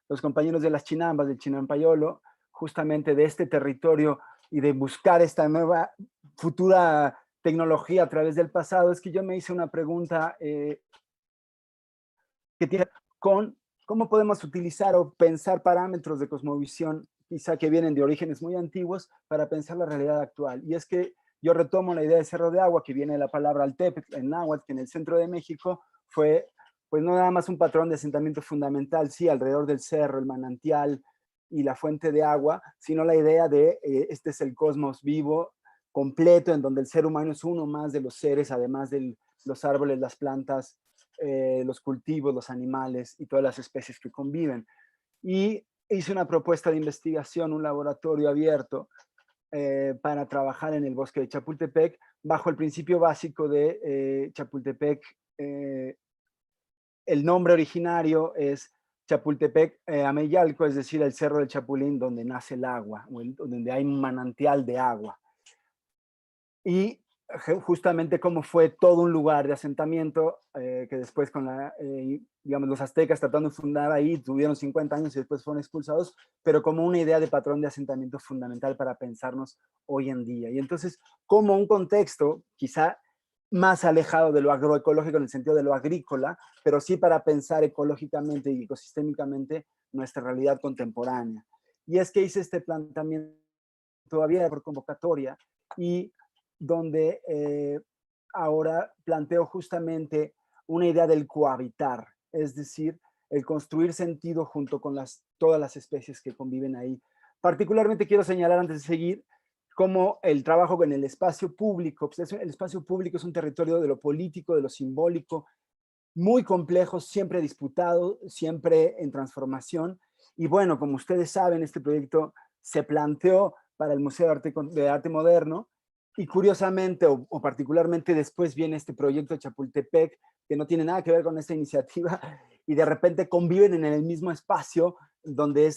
los compañeros de las Chinambas, del Chinampayolo, justamente de este territorio y de buscar esta nueva futura tecnología a través del pasado, es que yo me hice una pregunta que tiene con cómo podemos utilizar o pensar parámetros de cosmovisión, quizá que vienen de orígenes muy antiguos, para pensar la realidad actual. Y es que yo retomo la idea de Cerro de Agua, que viene de la palabra Altepetl, en náhuatl, que en el centro de México fue, pues no nada más un patrón de asentamiento fundamental, sí, alrededor del cerro, el manantial y la fuente de agua, sino la idea de este es el cosmos vivo, completo, en donde el ser humano es uno más de los seres, además de los árboles, las plantas, los cultivos, los animales y todas las especies que conviven. Y hice una propuesta de investigación, un laboratorio abierto para trabajar en el bosque de Chapultepec, bajo el principio básico de Chapultepec. El nombre originario es Chapultepec Ameyalco, es decir, el Cerro del Chapulín, donde nace el agua, donde hay un manantial de agua. Y justamente como fue todo un lugar de asentamiento que después con digamos, los aztecas tratando de fundar ahí, tuvieron 50 años y después fueron expulsados, pero como una idea de patrón de asentamiento fundamental para pensarnos hoy en día. Y entonces, como un contexto quizá más alejado de lo agroecológico en el sentido de lo agrícola, pero sí para pensar ecológicamente y ecosistémicamente nuestra realidad contemporánea. Y es que hice este planteamiento todavía por convocatoria y donde ahora planteo justamente una idea del cohabitar, es decir, el construir sentido junto con todas las especies que conviven ahí. Particularmente quiero señalar antes de seguir cómo el trabajo en el espacio público, pues el espacio público es un territorio de lo político, de lo simbólico, muy complejo, siempre disputado, siempre en transformación. Y bueno, como ustedes saben, este proyecto se planteó para el Museo de Arte Moderno, y curiosamente, o particularmente después viene este proyecto de Chapultepec, que no tiene nada que ver con esta iniciativa, y de repente conviven en el mismo espacio, donde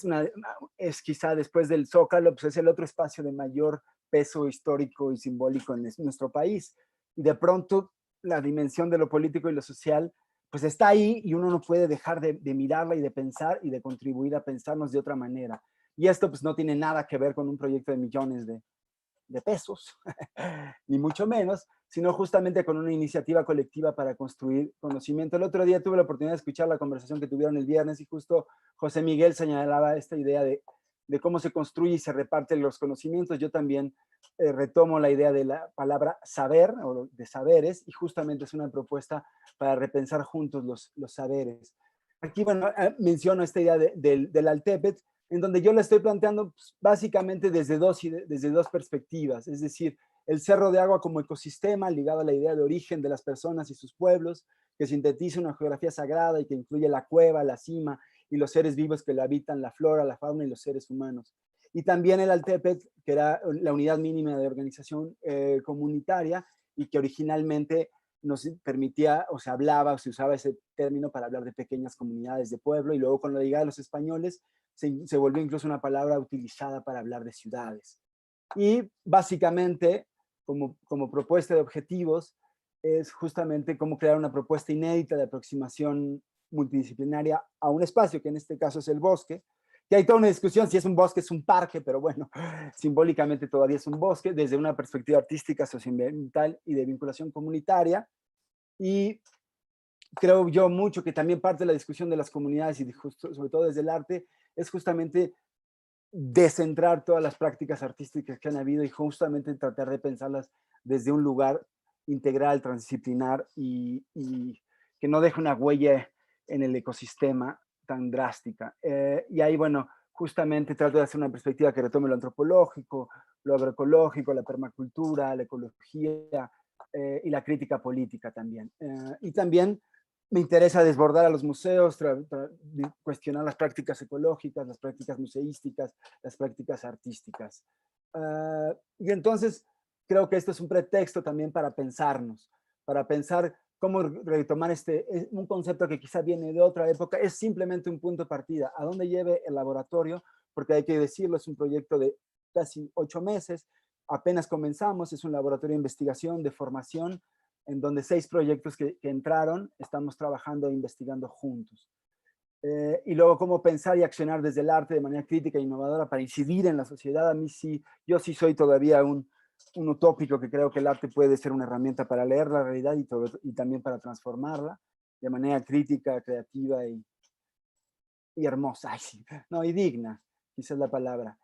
es quizá después del Zócalo, pues es el otro espacio de mayor peso histórico y simbólico en nuestro país. Y de pronto la dimensión de lo político y lo social pues está ahí y uno no puede dejar de mirarla y de pensar y de contribuir a pensarnos de otra manera. Y esto pues no tiene nada que ver con un proyecto de millones de pesos, ni mucho menos, sino justamente con una iniciativa colectiva para construir conocimiento. El otro día tuve la oportunidad de escuchar la conversación que tuvieron el viernes y justo José Miguel señalaba esta idea de cómo se construye y se reparten los conocimientos. Yo también retomo la idea de la palabra saber o de saberes y justamente es una propuesta para repensar juntos los saberes. Aquí, bueno, menciono esta idea del Altepetl, en donde yo la estoy planteando pues, básicamente desde dos perspectivas, es decir, el Cerro de Agua como ecosistema ligado a la idea de origen de las personas y sus pueblos, que sintetiza una geografía sagrada y que incluye la cueva, la cima y los seres vivos que la habitan, la flora, la fauna y los seres humanos. Y también el Altepetl, que era la unidad mínima de organización comunitaria y que originalmente nos permitía, o se hablaba, o se usaba ese término para hablar de pequeñas comunidades de pueblo, y luego con la llegada de los españoles se volvió incluso una palabra utilizada para hablar de ciudades. Y básicamente, como propuesta de objetivos, es justamente cómo crear una propuesta inédita de aproximación multidisciplinaria a un espacio, que en este caso es el bosque, que hay toda una discusión si es un bosque, es un parque, pero bueno, simbólicamente todavía es un bosque, desde una perspectiva artística, socioambiental y de vinculación comunitaria. Y creo yo mucho que también parte de la discusión de las comunidades y sobre todo desde el arte es justamente descentrar todas las prácticas artísticas que han habido y justamente tratar de pensarlas desde un lugar integral, transdisciplinar y que no deje una huella en el ecosistema tan drástica. Y ahí, bueno, justamente trato de hacer una perspectiva que retome lo antropológico, lo agroecológico, la permacultura, la ecología y la crítica política también. Y también me interesa desbordar a los museos, cuestionar las prácticas ecológicas, las prácticas museísticas, las prácticas artísticas. Y entonces creo que esto es un pretexto también para pensarnos, para pensar cómo retomar un concepto que quizá viene de otra época, es simplemente un punto de partida. ¿A dónde lleve el laboratorio? Porque hay que decirlo, es un proyecto de casi 8 meses, apenas comenzamos, es un laboratorio de investigación, de formación, en donde 6 proyectos que entraron, estamos trabajando e investigando juntos. Y luego cómo pensar y accionar desde el arte de manera crítica e innovadora para incidir en la sociedad. A mí sí, yo sí soy todavía un utópico que creo que el arte puede ser una herramienta para leer la realidad y también para transformarla de manera crítica, creativa y hermosa, ay, sí, no, y digna, quizás es la palabra.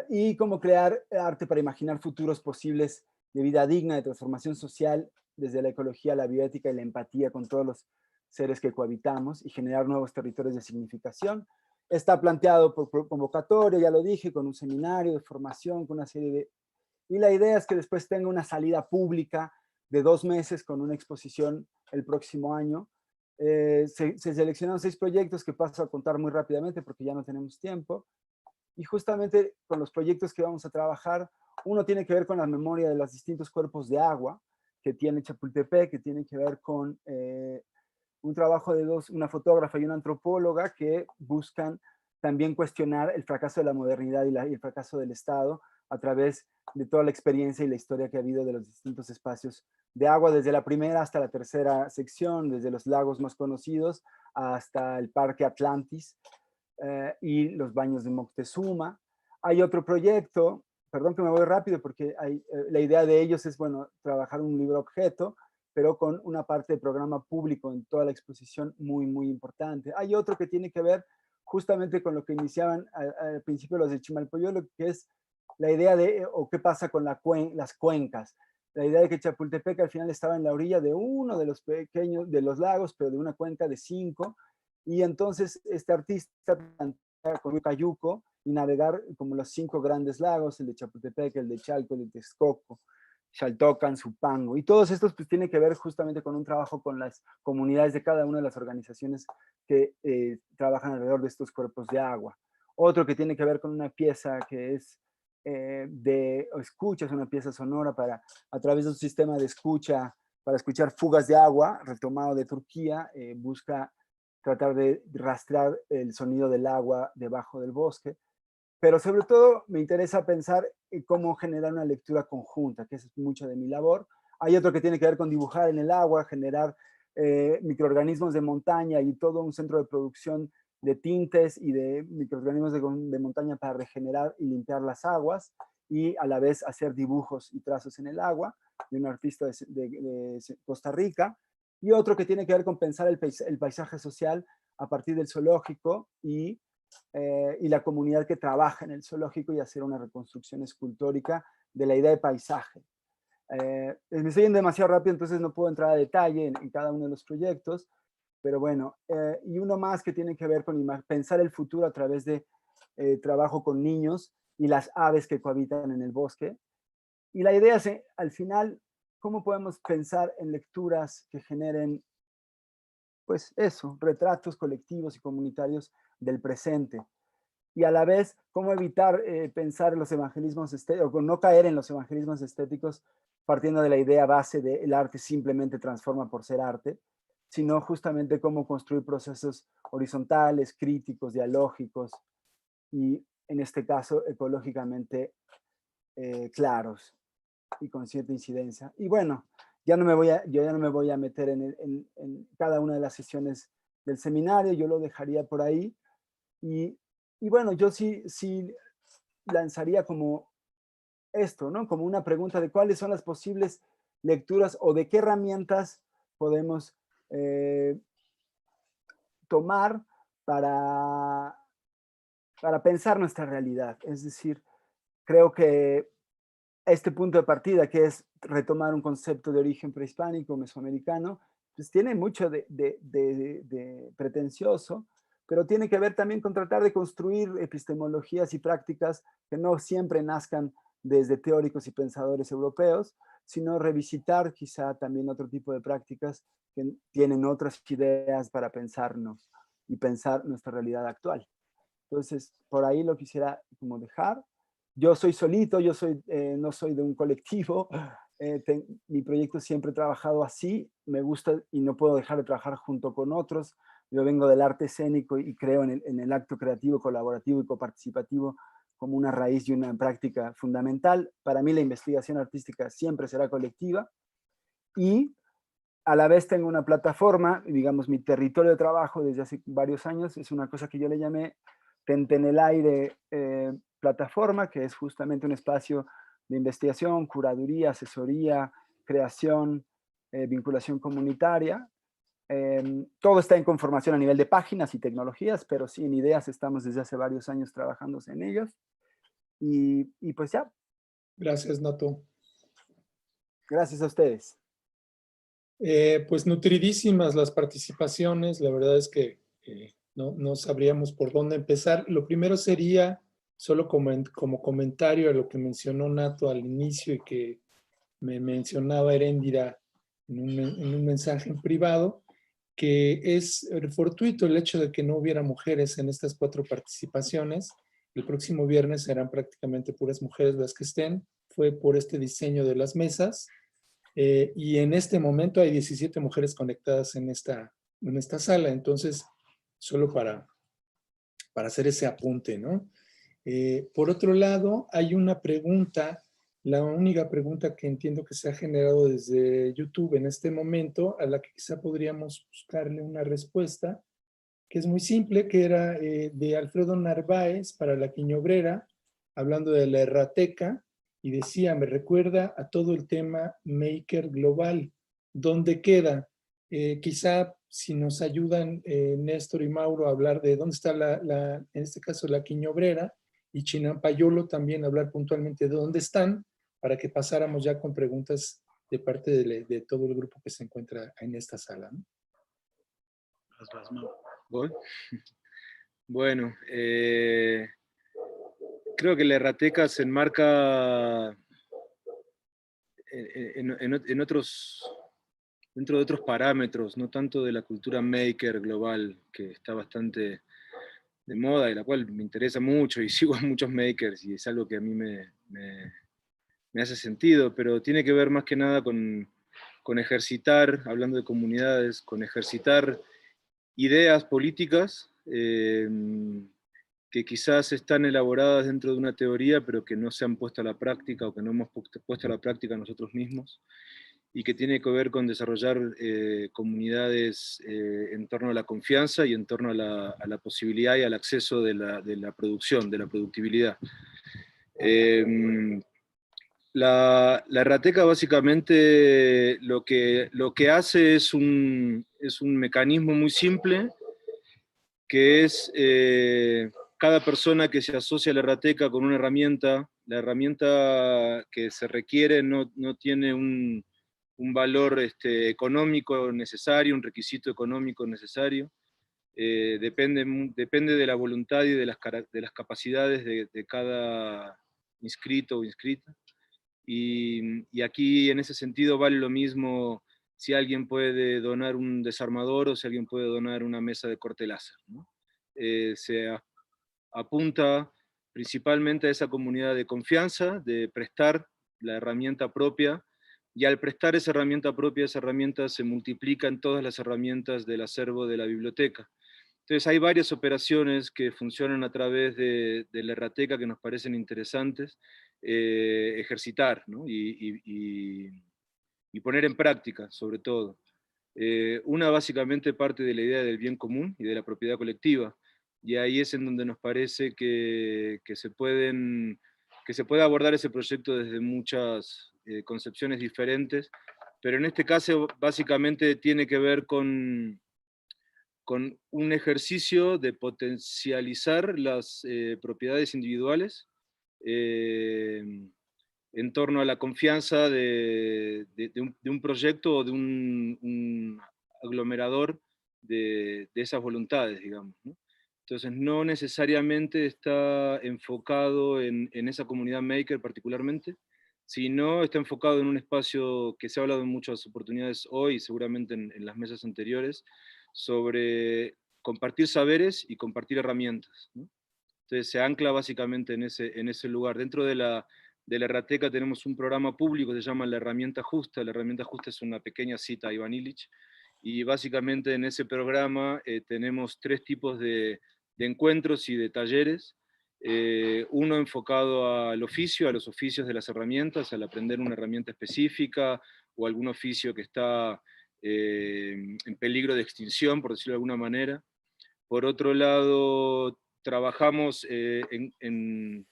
Y cómo crear arte para imaginar futuros posibles de vida digna, de transformación social, desde la ecología, la bioética y la empatía con todos los seres que cohabitamos y generar nuevos territorios de significación. Está planteado por convocatoria, ya lo dije, con un seminario de formación, con una serie de... Y la idea es que después tenga una salida pública de 2 meses con una exposición el próximo año. Se seleccionaron 6 proyectos que paso a contar muy rápidamente porque ya no tenemos tiempo. Y justamente con los proyectos que vamos a trabajar, uno tiene que ver con la memoria de los distintos cuerpos de agua que tiene Chapultepec, que tiene que ver con un trabajo de una fotógrafa y una antropóloga que buscan también cuestionar el fracaso de la modernidad y el fracaso del Estado a través de toda la experiencia y la historia que ha habido de los distintos espacios de agua, desde la primera hasta la tercera sección, desde los lagos más conocidos hasta el Parque Atlantis y los baños de Moctezuma. Hay otro proyecto, perdón que me voy rápido porque la idea de ellos es, bueno, trabajar un libro objeto, pero con una parte de programa público en toda la exposición muy, muy importante. Hay otro que tiene que ver justamente con lo que iniciaban al principio los de Chimalpoyolo, que es la idea de, o qué pasa con las cuencas. La idea de que Chapultepec al final estaba en la orilla de uno de los pequeños, de los lagos, pero de una cuenca de 5, y entonces este artista plantea con Cayuco y navegar como los 5 grandes lagos, el de Chapultepec, el de Chalco, el de Texcoco, Xaltocan, Zupango, y todos estos pues tienen que ver justamente con un trabajo con las comunidades de cada una de las organizaciones que trabajan alrededor de estos cuerpos de agua. Otro que tiene que ver con una pieza que es de escucha, es una pieza sonora para, a través de un sistema de escucha, para escuchar fugas de agua, retomado de Turquía, busca tratar de rastrear el sonido del agua debajo del bosque. Pero sobre todo me interesa pensar en cómo generar una lectura conjunta, que es mucho de mi labor. Hay otro que tiene que ver con dibujar en el agua, generar microorganismos de montaña y todo un centro de producción de tintes y de microorganismos de montaña para regenerar y limpiar las aguas y a la vez hacer dibujos y trazos en el agua, de un artista de Costa Rica, y otro que tiene que ver con pensar el paisaje social a partir del zoológico y la comunidad que trabaja en el zoológico y hacer una reconstrucción escultórica de la idea de paisaje. Me estoy yendo demasiado rápido, entonces no puedo entrar a detalle en cada uno de los proyectos, pero bueno, y uno más que tiene que ver con pensar el futuro a través de trabajo con niños y las aves que cohabitan en el bosque. Y la idea es, al final, cómo podemos pensar en lecturas que generen, pues eso, retratos colectivos y comunitarios del presente. Y a la vez, cómo evitar pensar en los evangelismos estéticos, o no caer en los evangelismos estéticos partiendo de la idea base de el arte simplemente transforma por ser arte, sino justamente cómo construir procesos horizontales, críticos, dialógicos y, en este caso, ecológicamente claros y con cierta incidencia. Y bueno, yo ya no me voy a meter en cada una de las sesiones del seminario, yo lo dejaría por ahí. Y bueno, yo sí lanzaría como esto, ¿no? Como una pregunta de cuáles son las posibles lecturas o de qué herramientas podemos tomar para pensar nuestra realidad. Es decir, creo que este punto de partida, que es retomar un concepto de origen prehispánico, mesoamericano, pues tiene mucho de pretencioso, pero tiene que ver también con tratar de construir epistemologías y prácticas que no siempre nazcan desde teóricos y pensadores europeos, sino revisitar quizá también otro tipo de prácticas que tienen otras ideas para pensarnos y pensar nuestra realidad actual. Entonces, por ahí lo quisiera como dejar. Yo soy solito, no soy de un colectivo. Mi proyecto siempre he trabajado así, me gusta y no puedo dejar de trabajar junto con otros. Yo vengo del arte escénico y creo en el acto creativo, colaborativo y coparticipativo como una raíz y una práctica fundamental. Para mí la investigación artística siempre será colectiva y a la vez tengo una plataforma, digamos mi territorio de trabajo desde hace varios años, es una cosa que yo le llamé Tente en el Aire plataforma, que es justamente un espacio de investigación, curaduría, asesoría, creación, vinculación comunitaria. Todo está en conformación a nivel de páginas y tecnologías, pero sí en ideas estamos desde hace varios años trabajando en ellas. Y pues ya. Gracias, Nato. Gracias a ustedes. Pues nutridísimas las participaciones, la verdad es que no sabríamos por dónde empezar. Lo primero sería, solo como comentario a lo que mencionó Nato al inicio y que me mencionaba Heréndira en un mensaje en privado, que es fortuito el hecho de que no hubiera mujeres en estas 4 participaciones. El próximo viernes serán prácticamente puras mujeres las que estén. Fue por este diseño de las mesas. Y en este momento hay 17 mujeres conectadas en esta sala. Entonces, solo para hacer ese apunte, ¿no? Por otro lado, hay una pregunta, la única pregunta que entiendo que se ha generado desde YouTube en este momento, a la que quizá podríamos buscarle una respuesta, que es muy simple, que era de Alfredo Narváez para La Quiñobrera, hablando de la errateca, y decía, me recuerda a todo el tema Maker Global. ¿Dónde queda? Quizá si nos ayudan Néstor y Mauro a hablar de dónde está en este caso La Quiñobrera, y Chinampayolo también hablar puntualmente de dónde están, para que pasáramos ya con preguntas de parte de todo el grupo que se encuentra en esta sala, ¿no? ¿Voy? Bueno, creo que la errateca se enmarca dentro de otros parámetros, no tanto de la cultura maker global, que está bastante de moda y la cual me interesa mucho y sigo a muchos makers y es algo que a mí me hace sentido, pero tiene que ver más que nada con ejercitar, hablando de comunidades, con ejercitar ideas políticas que quizás están elaboradas dentro de una teoría, pero que no se han puesto a la práctica o que no hemos puesto a la práctica nosotros mismos. y que tiene que ver con desarrollar comunidades en torno a la confianza y en torno a la posibilidad y al acceso de la producción, de la productibilidad. La Errateca básicamente lo que hace es un mecanismo muy simple, que es cada persona que se asocia a la Errateca con una herramienta, la herramienta que se requiere no tiene un valor económico necesario, un requisito económico necesario. Depende de la voluntad y de las capacidades de cada inscrito o inscrita. Y aquí en ese sentido vale lo mismo si alguien puede donar un desarmador o si alguien puede donar una mesa de corte láser, ¿no? Se apunta principalmente a esa comunidad de confianza, de prestar la herramienta propia, y al prestar esa herramienta propia, esa herramienta se multiplica en todas las herramientas del acervo de la biblioteca. Entonces hay varias operaciones que funcionan a través de la Errateca que nos parecen interesantes ejercitar, ¿no? y poner en práctica, sobre todo. Una básicamente parte de la idea del bien común y de la propiedad colectiva, y ahí es en donde nos parece que se puede abordar ese proyecto desde muchas concepciones diferentes, pero en este caso básicamente tiene que ver con un ejercicio de potencializar las propiedades individuales en torno a la confianza de un proyecto o de un aglomerador de esas voluntades, digamos, ¿no? Entonces no necesariamente está enfocado en esa comunidad maker particularmente, sino está enfocado en un espacio que se ha hablado en muchas oportunidades hoy, seguramente en las mesas anteriores, sobre compartir saberes y compartir herramientas, ¿no? Entonces se ancla básicamente en ese lugar. Dentro de la Errateca tenemos un programa público que se llama La Herramienta Justa. La Herramienta Justa es una pequeña cita a Iván Illich, y básicamente en ese programa tenemos 3 tipos de encuentros y de talleres. Uno enfocado al oficio, a los oficios de las herramientas, al aprender una herramienta específica o algún oficio que está en peligro de extinción, por decirlo de alguna manera. Por otro lado, trabajamos en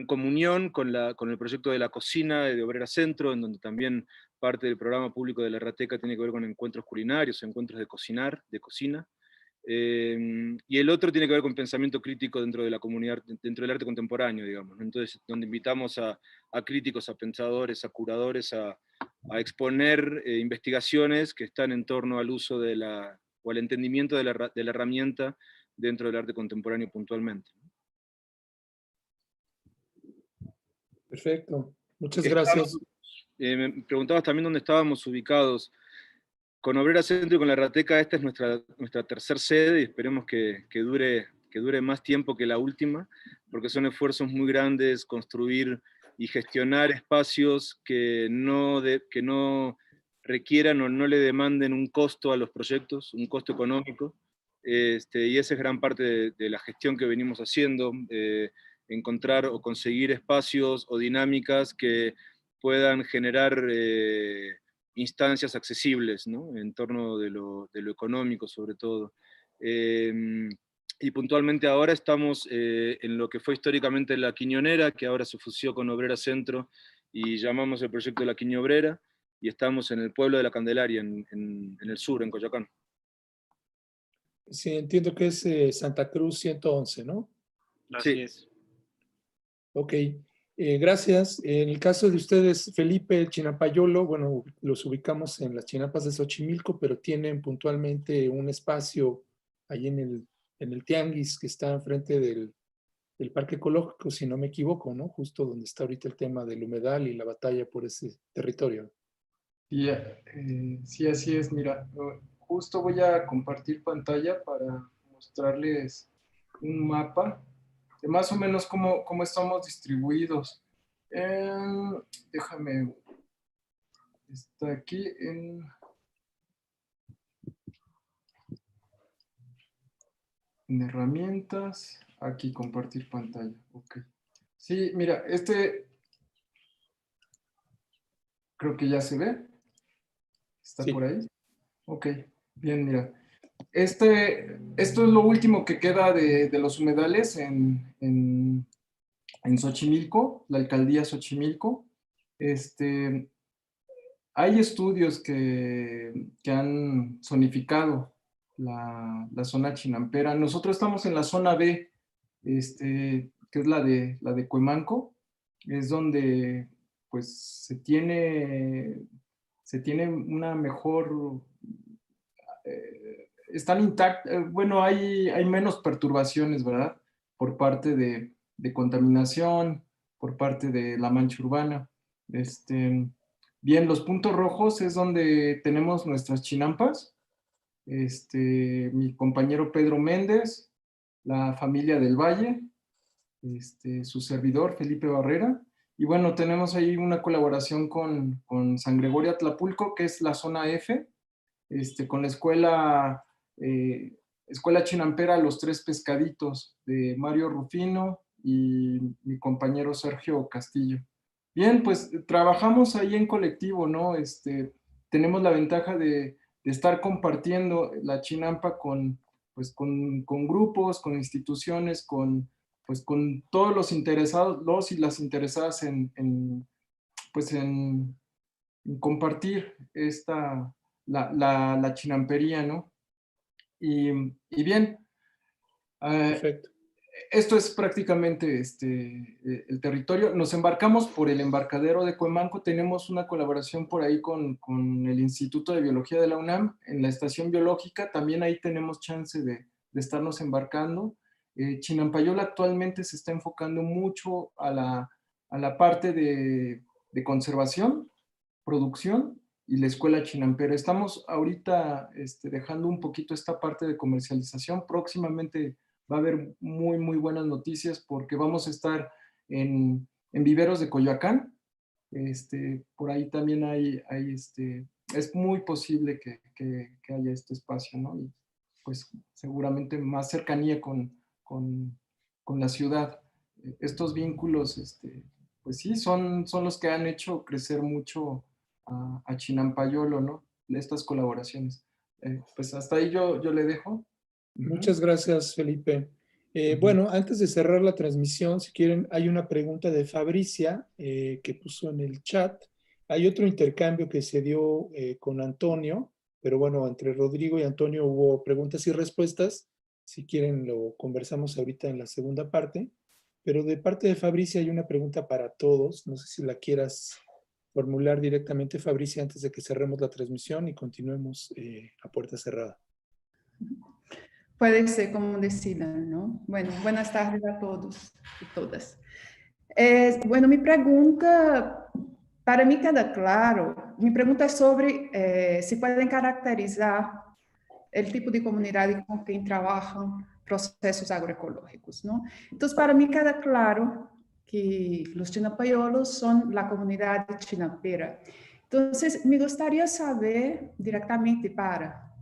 comunión con el proyecto de la cocina de Obrera Centro, en donde también parte del programa público de la Errateca tiene que ver con encuentros culinarios, encuentros de cocina. Y el otro tiene que ver con pensamiento crítico dentro de la comunidad, dentro del arte contemporáneo, digamos. Entonces, donde invitamos a críticos, a pensadores, a curadores, a exponer investigaciones que están en torno al uso o al entendimiento de la herramienta dentro del arte contemporáneo puntualmente. Perfecto. Muchas gracias. Me preguntabas también dónde estábamos ubicados. Con Obrera Centro y con la Errateca, esta es nuestra tercera sede, y esperemos que dure más tiempo que la última, porque son esfuerzos muy grandes construir y gestionar espacios que no requieran o no le demanden un costo a los proyectos, un costo económico, y esa es gran parte de la gestión que venimos haciendo, encontrar o conseguir espacios o dinámicas que puedan generar instancias accesibles, ¿no? En torno de lo económico, sobre todo. Y puntualmente ahora estamos en lo que fue históricamente la Quiñonera, que ahora se fusió con Obrera Centro, y llamamos el proyecto de la Quiño Obrera, y estamos en el pueblo de la Candelaria, en el sur, en Coyoacán. Sí, entiendo que es Santa Cruz 111, ¿no? Así Sí. es. Ok, gracias. En el caso de ustedes, Felipe Chinapayolo, bueno, los ubicamos en las Chinapas de Xochimilco, pero tienen puntualmente un espacio ahí en el Tianguis que está enfrente del Parque Ecológico, si no me equivoco, ¿no? Justo donde está ahorita el tema del humedal y la batalla por ese territorio. Sí, así es. Mira, justo voy a compartir pantalla para mostrarles un mapa de más o menos cómo estamos distribuidos. Déjame, está aquí en herramientas, aquí compartir pantalla. Ok. Sí, mira, creo que ya se ve. ¿Está Sí. por ahí? Ok, bien, mira. Esto es lo último que queda de los humedales en Xochimilco, la alcaldía Xochimilco. Hay estudios que han zonificado la zona chinampera. Nosotros estamos en la zona B, que es la de Cuemanco. Es donde pues se tiene una mejor, están intactas, bueno, hay menos perturbaciones, ¿verdad? Por parte de contaminación, por parte de la mancha urbana. Bien, los puntos rojos es donde tenemos nuestras chinampas. Mi compañero Pedro Méndez, la familia del Valle, su servidor Felipe Barrera. Y bueno, tenemos ahí una colaboración con San Gregorio Atlapulco, que es la zona F, con la escuela chinampera Los Tres Pescaditos de Mario Rufino y mi compañero Sergio Castillo. Bien, pues trabajamos ahí en colectivo, ¿no? Tenemos la ventaja de estar compartiendo la chinampa pues con grupos, con instituciones, pues con todos los interesados, los y las interesadas pues en compartir la chinampería, ¿no? Y bien, Perfecto. esto es prácticamente el territorio. Nos embarcamos por el embarcadero de Cuemanco. Tenemos una colaboración por ahí con el Instituto de Biología de la UNAM en la estación biológica. También ahí tenemos chance de estarnos embarcando. Chinampayola actualmente se está enfocando mucho a la parte de conservación, producción y la escuela chinampera. Estamos ahorita dejando un poquito esta parte de comercialización. Próximamente va a haber muy, muy buenas noticias porque vamos a estar en viveros de Coyoacán. Por ahí también es muy posible que haya este espacio, ¿no? Y pues seguramente más cercanía con la ciudad. Estos vínculos, pues sí, son los que han hecho crecer mucho a Chinampayolo, ¿no? Estas colaboraciones. Pues hasta ahí yo le dejo. Muchas gracias, Felipe. Ujú. Bueno, antes de cerrar la transmisión, si quieren, hay una pregunta de Fabricia que puso en el chat. Hay otro intercambio que se dio con Antonio, pero bueno, entre Rodrigo y Antonio hubo preguntas y respuestas. Si quieren, lo conversamos ahorita en la segunda parte. Pero de parte de Fabricia hay una pregunta para todos. No sé si la quieras formular directamente, Fabricia, antes de que cerremos la transmisión y continuemos a puerta cerrada. Puede ser como decidan, ¿no? Bueno, buenas tardes a todos y todas. Bueno, mi pregunta, para mí queda claro, mi pregunta es sobre si pueden caracterizar el tipo de comunidad con quien trabajan procesos agroecológicos, ¿no? Entonces, para mí queda claro que los chinampayolos son la comunidad chinampera. Entonces, me gustaría saber directamente para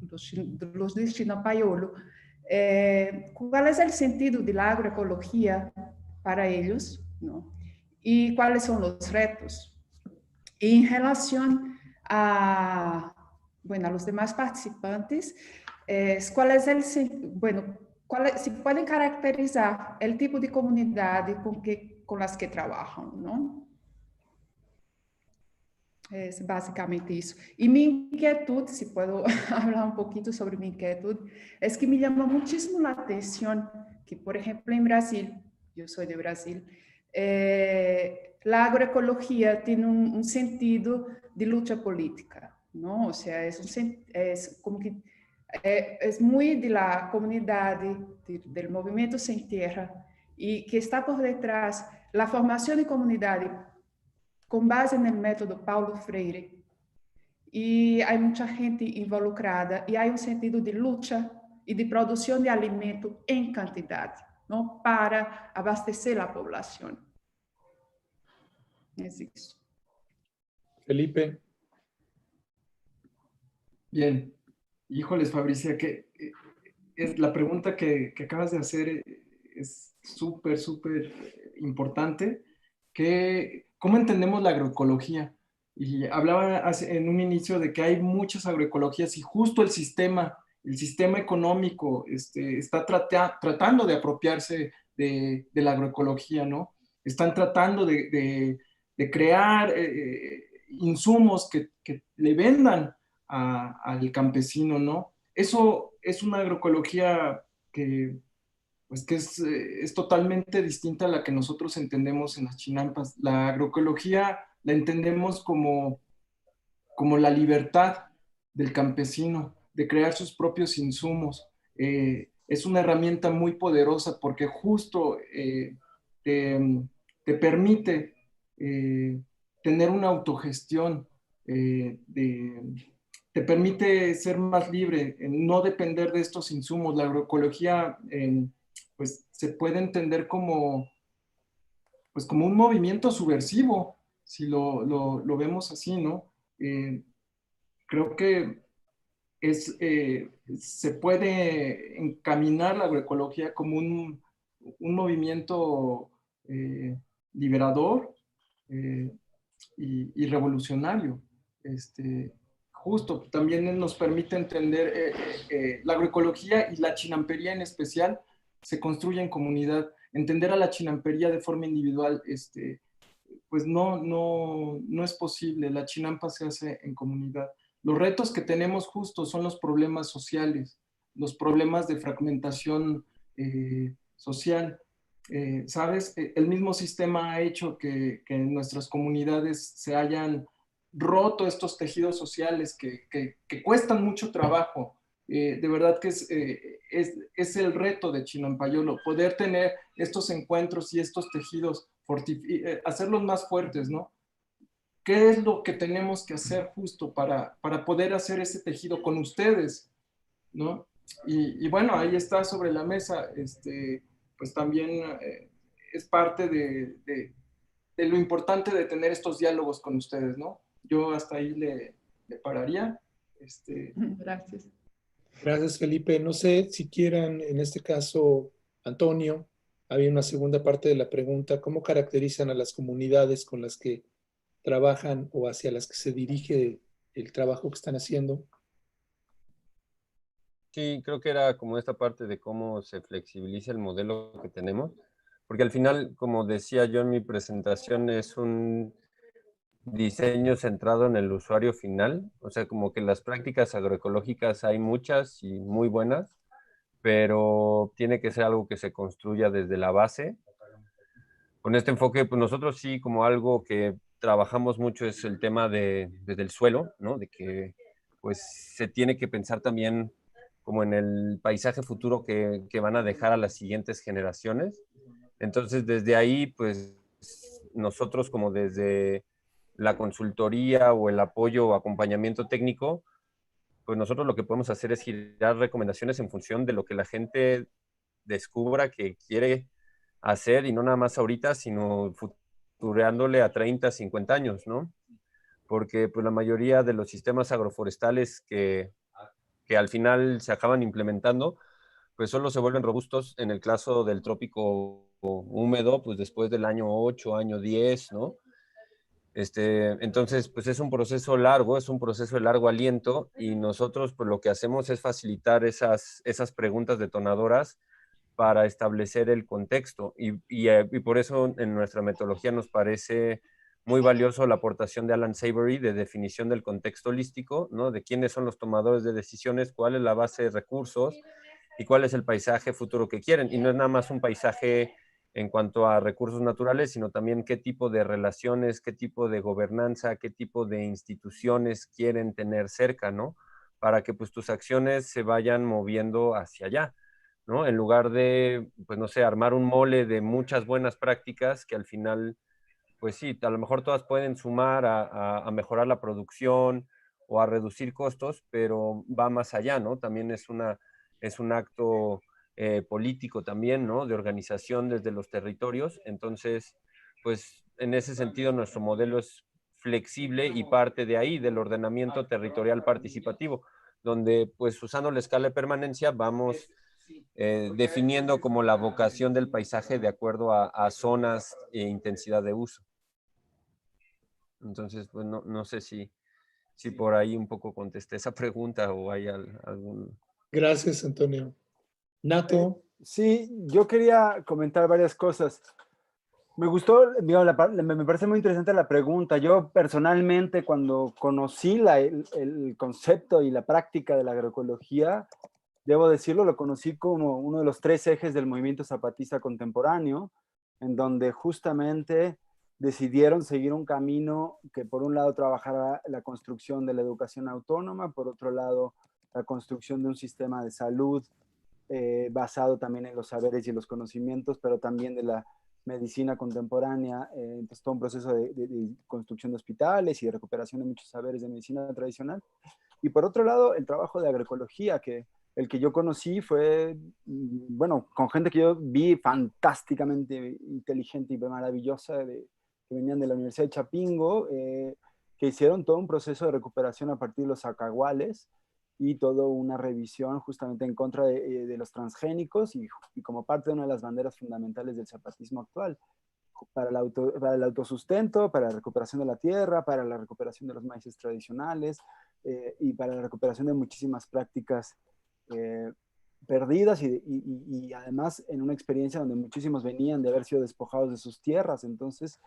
los de Chinampayolo, ¿cuál es el sentido de la agroecología para ellos, ¿no? Y cuáles son los retos. Y en relación a, bueno, a los demás participantes, ¿cuál es el, bueno, si pueden caracterizar el tipo de comunidad con las que trabajan, ¿no? Es básicamente eso. Y mi inquietud, si puedo hablar un poquito sobre mi inquietud, es que me llama muchísimo la atención que, por ejemplo, en Brasil, yo soy de Brasil, la agroecología tiene un sentido de lucha política, ¿no? O sea, es como que es muy de la comunidad, del movimiento Sem Terra, y que está por detrás la formación de comunidad con base en el método Paulo Freire. Y hay mucha gente involucrada y hay un sentido de lucha y de producción de alimento en cantidad, ¿no? Para abastecer la población. Es eso. Felipe. Bien. Híjoles, Fabricia, que es la pregunta que acabas de hacer es súper, súper importante. ¿Cómo entendemos la agroecología? Y hablaba en un inicio de que hay muchas agroecologías y justo el sistema económico está tratando de apropiarse de la agroecología, ¿no? Están tratando de crear insumos que le vendan al campesino, ¿no? Eso es una agroecología pues que es totalmente distinta a la que nosotros entendemos en las chinampas. La agroecología la entendemos como la libertad del campesino de crear sus propios insumos. Es una herramienta muy poderosa porque justo te permite tener una autogestión, te permite ser más libre, no depender de estos insumos. La agroecología pues se puede entender pues como un movimiento subversivo, si lo vemos así, ¿no? Creo que se puede encaminar la agroecología como un movimiento liberador y revolucionario. Justo, también nos permite entender la agroecología y la chinampería en especial se construye en comunidad. Entender a la chinampería de forma individual, pues no es posible. La chinampa se hace en comunidad. Los retos que tenemos justo son los problemas sociales, los problemas de fragmentación social. ¿Sabes? El mismo sistema ha hecho que en nuestras comunidades se hayan roto estos tejidos sociales que cuestan mucho trabajo. De verdad que es el reto de Chinampayolo, poder tener estos encuentros y estos tejidos, hacerlos más fuertes, ¿no? ¿Qué es lo que tenemos que hacer justo para poder hacer ese tejido con ustedes, ¿no? Y bueno, ahí está sobre la mesa, pues también es parte de lo importante de tener estos diálogos con ustedes, ¿no? Yo hasta ahí le pararía. Gracias. Gracias, Felipe. No sé si quieran, en este caso, Antonio, había una segunda parte de la pregunta, ¿cómo caracterizan a las comunidades con las que trabajan o hacia las que se dirige el trabajo que están haciendo? Sí, creo que era como esta parte de cómo se flexibiliza el modelo que tenemos, porque al final, como decía yo en mi presentación, es un diseño centrado en el usuario final, o sea, como que las prácticas agroecológicas hay muchas y muy buenas, pero tiene que ser algo que se construya desde la base. Con este enfoque, pues nosotros sí, como algo que trabajamos mucho es el tema desde el suelo, ¿no? De que pues se tiene que pensar también como en el paisaje futuro que van a dejar a las siguientes generaciones. Entonces, desde ahí, pues nosotros como desde la consultoría o el apoyo o acompañamiento técnico, pues nosotros lo que podemos hacer es girar recomendaciones en función de lo que la gente descubra que quiere hacer y no nada más ahorita, sino futureándole a 30, 50 años, ¿no? Porque pues la mayoría de los sistemas agroforestales que al final se acaban implementando, pues solo se vuelven robustos en el caso del trópico húmedo, pues después del año 8, año 10, ¿no? Entonces, pues es un proceso largo, es un proceso de largo aliento y nosotros pues lo que hacemos es facilitar esas preguntas detonadoras para establecer el contexto y por eso en nuestra metodología nos parece muy valioso la aportación de Alan Savory de definición del contexto holístico, ¿no? De quiénes son los tomadores de decisiones, cuál es la base de recursos y cuál es el paisaje futuro que quieren. Y no es nada más un paisaje en cuanto a recursos naturales, sino también qué tipo de relaciones, qué tipo de gobernanza, qué tipo de instituciones quieren tener cerca, ¿no? Para que pues tus acciones se vayan moviendo hacia allá, ¿no? En lugar de, pues no sé, armar un mole de muchas buenas prácticas que al final, pues sí, a lo mejor todas pueden sumar a mejorar la producción o a reducir costos, pero va más allá, ¿no? También es un acto político también, ¿no? De organización desde los territorios. Entonces, pues en ese sentido nuestro modelo es flexible y parte de ahí, del ordenamiento territorial participativo, donde pues usando la escala de permanencia vamos definiendo como la vocación del paisaje de acuerdo a zonas e intensidad de uso. Entonces, pues no sé si por ahí un poco contesté esa pregunta o hay algún... Gracias, Antonio. Nato. Sí, yo quería comentar varias cosas. Me gustó, digo, me parece muy interesante la pregunta. Yo personalmente, cuando conocí el concepto y la práctica de la agroecología, debo decirlo, lo conocí como uno de los 3 ejes del movimiento zapatista contemporáneo, en donde justamente decidieron seguir un camino que por un lado trabajara la construcción de la educación autónoma, por otro lado la construcción de un sistema de salud basado también en los saberes y los conocimientos, pero también de la medicina contemporánea, entonces todo un proceso de construcción de hospitales y de recuperación de muchos saberes de medicina tradicional. Y por otro lado, el trabajo de agroecología, que el que yo conocí fue, bueno, con gente que yo vi fantásticamente inteligente y maravillosa, que venían de la Universidad de Chapingo, que hicieron todo un proceso de recuperación a partir de los acaguales y toda una revisión justamente en contra de los transgénicos y como parte de una de las banderas fundamentales del zapatismo actual, para el autosustento, para la recuperación de la tierra, para la recuperación de los maíces tradicionales y para la recuperación de muchísimas prácticas perdidas y además en una experiencia donde muchísimos venían de haber sido despojados de sus tierras. Entonces,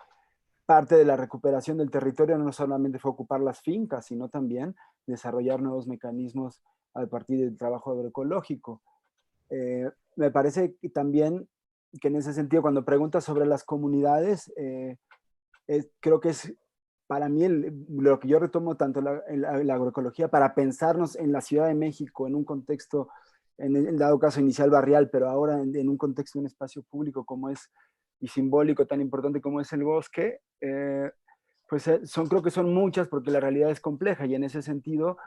parte de la recuperación del territorio no solamente fue ocupar las fincas, sino también desarrollar nuevos mecanismos a partir del trabajo agroecológico. Me parece que también que en ese sentido, cuando preguntas sobre las comunidades, creo que es para mí lo que yo retomo tanto la agroecología para pensarnos en la Ciudad de México, en un contexto, en el dado caso inicial barrial, pero ahora en un contexto de un espacio público como es y simbólico tan importante como es el bosque, pues creo que son muchas porque la realidad es compleja y en ese sentido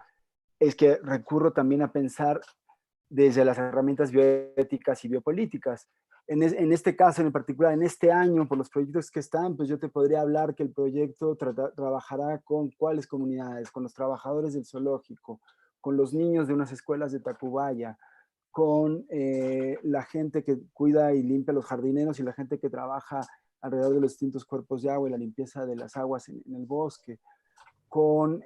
es que recurro también a pensar desde las herramientas bioéticas y biopolíticas. En este caso en particular, en este año, por los proyectos que están, pues yo te podría hablar que el proyecto trabajará con cuáles comunidades, con los trabajadores del zoológico, con los niños de unas escuelas de Tacubaya, con la gente que cuida y limpia los jardineros y la gente que trabaja alrededor de los distintos cuerpos de agua y la limpieza de las aguas en el bosque, con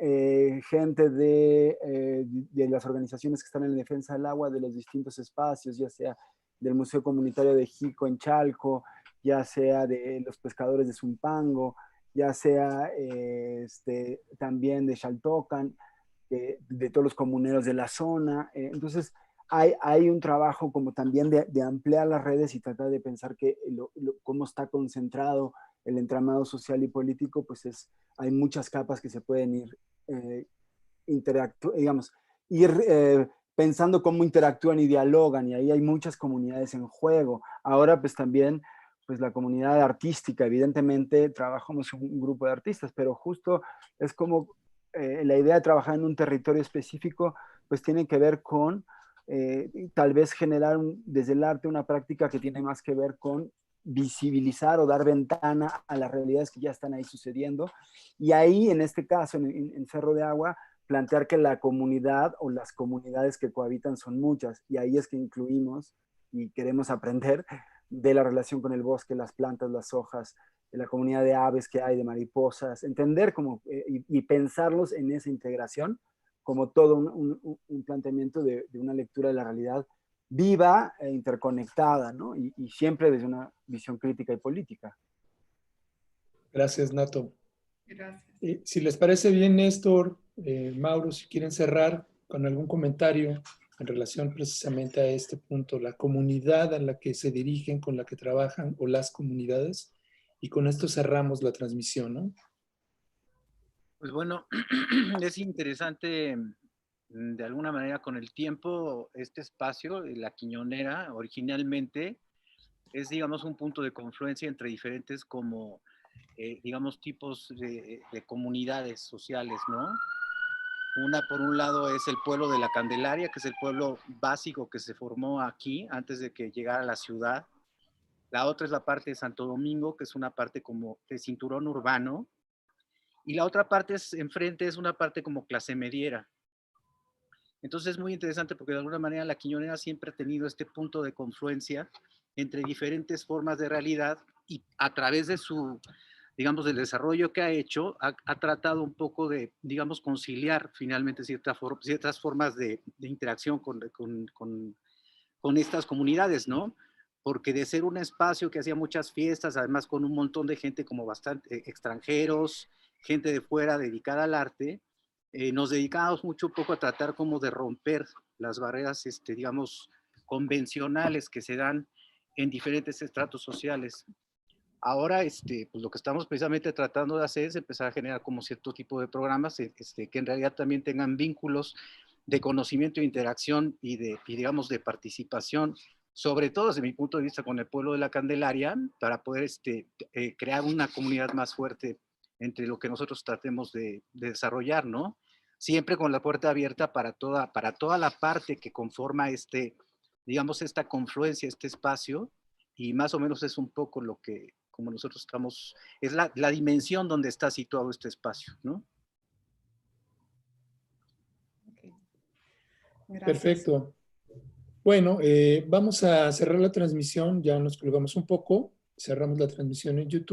gente de las organizaciones que están en la defensa del agua de los distintos espacios, ya sea del Museo Comunitario de Jico en Chalco, ya sea de los pescadores de Zumpango, ya sea también de Xaltocan, de todos los comuneros de la zona. Entonces, hay un trabajo como también de ampliar las redes y tratar de pensar que cómo está concentrado el entramado social y político, pues hay muchas capas que se pueden ir pensando cómo interactúan y dialogan, y ahí hay muchas comunidades en juego. Ahora pues también pues la comunidad artística, evidentemente trabajamos en un grupo de artistas, pero justo es como la idea de trabajar en un territorio específico pues tiene que ver con tal vez generar desde el arte una práctica que tiene más que ver con visibilizar o dar ventana a las realidades que ya están ahí sucediendo. Y ahí, en este caso, en Cerro de Agua, plantear que la comunidad o las comunidades que cohabitan son muchas. Y ahí es que incluimos y queremos aprender de la relación con el bosque, las plantas, las hojas, de la comunidad de aves que hay, de mariposas, entender cómo, y pensarlos en esa integración como todo un planteamiento de una lectura de la realidad viva e interconectada, ¿no? Y siempre desde una visión crítica y política. Gracias, Nato. Gracias. Si les parece bien, Néstor, Mauro, si quieren cerrar con algún comentario en relación precisamente a este punto, la comunidad a la que se dirigen, con la que trabajan, o las comunidades, y con esto cerramos la transmisión, ¿no? Pues bueno, es interesante de alguna manera con el tiempo este espacio, la Quiñonera, originalmente es, digamos, un punto de confluencia entre diferentes como, digamos, tipos de comunidades sociales, ¿no? Una, por un lado, es el pueblo de la Candelaria, que es el pueblo básico que se formó aquí antes de que llegara a la ciudad. La otra es la parte de Santo Domingo, que es una parte como de cinturón urbano. Y la otra parte enfrente es una parte como clase mediera. Entonces es muy interesante porque de alguna manera la Quiñonera siempre ha tenido este punto de confluencia entre diferentes formas de realidad y a través de su, digamos, del desarrollo que ha hecho, ha tratado un poco de, digamos, conciliar finalmente ciertas formas de interacción con estas comunidades, ¿no? Porque de ser un espacio que hacía muchas fiestas, además con un montón de gente como bastante extranjeros, gente de fuera dedicada al arte, nos dedicábamos mucho poco a tratar como de romper las barreras, digamos, convencionales que se dan en diferentes estratos sociales. Ahora, pues lo que estamos precisamente tratando de hacer es empezar a generar como cierto tipo de programas que en realidad también tengan vínculos de conocimiento, de interacción y digamos, de participación, sobre todo desde mi punto de vista con el pueblo de la Candelaria, para poder crear una comunidad más fuerte entre lo que nosotros tratemos de desarrollar, ¿no? Siempre con la puerta abierta para toda la parte que conforma digamos, esta confluencia, este espacio, y más o menos es un poco lo que, como nosotros estamos, es la dimensión donde está situado este espacio, ¿no? Okay. Gracias. Perfecto. Bueno, vamos a cerrar la transmisión, ya nos colgamos un poco, cerramos la transmisión en YouTube.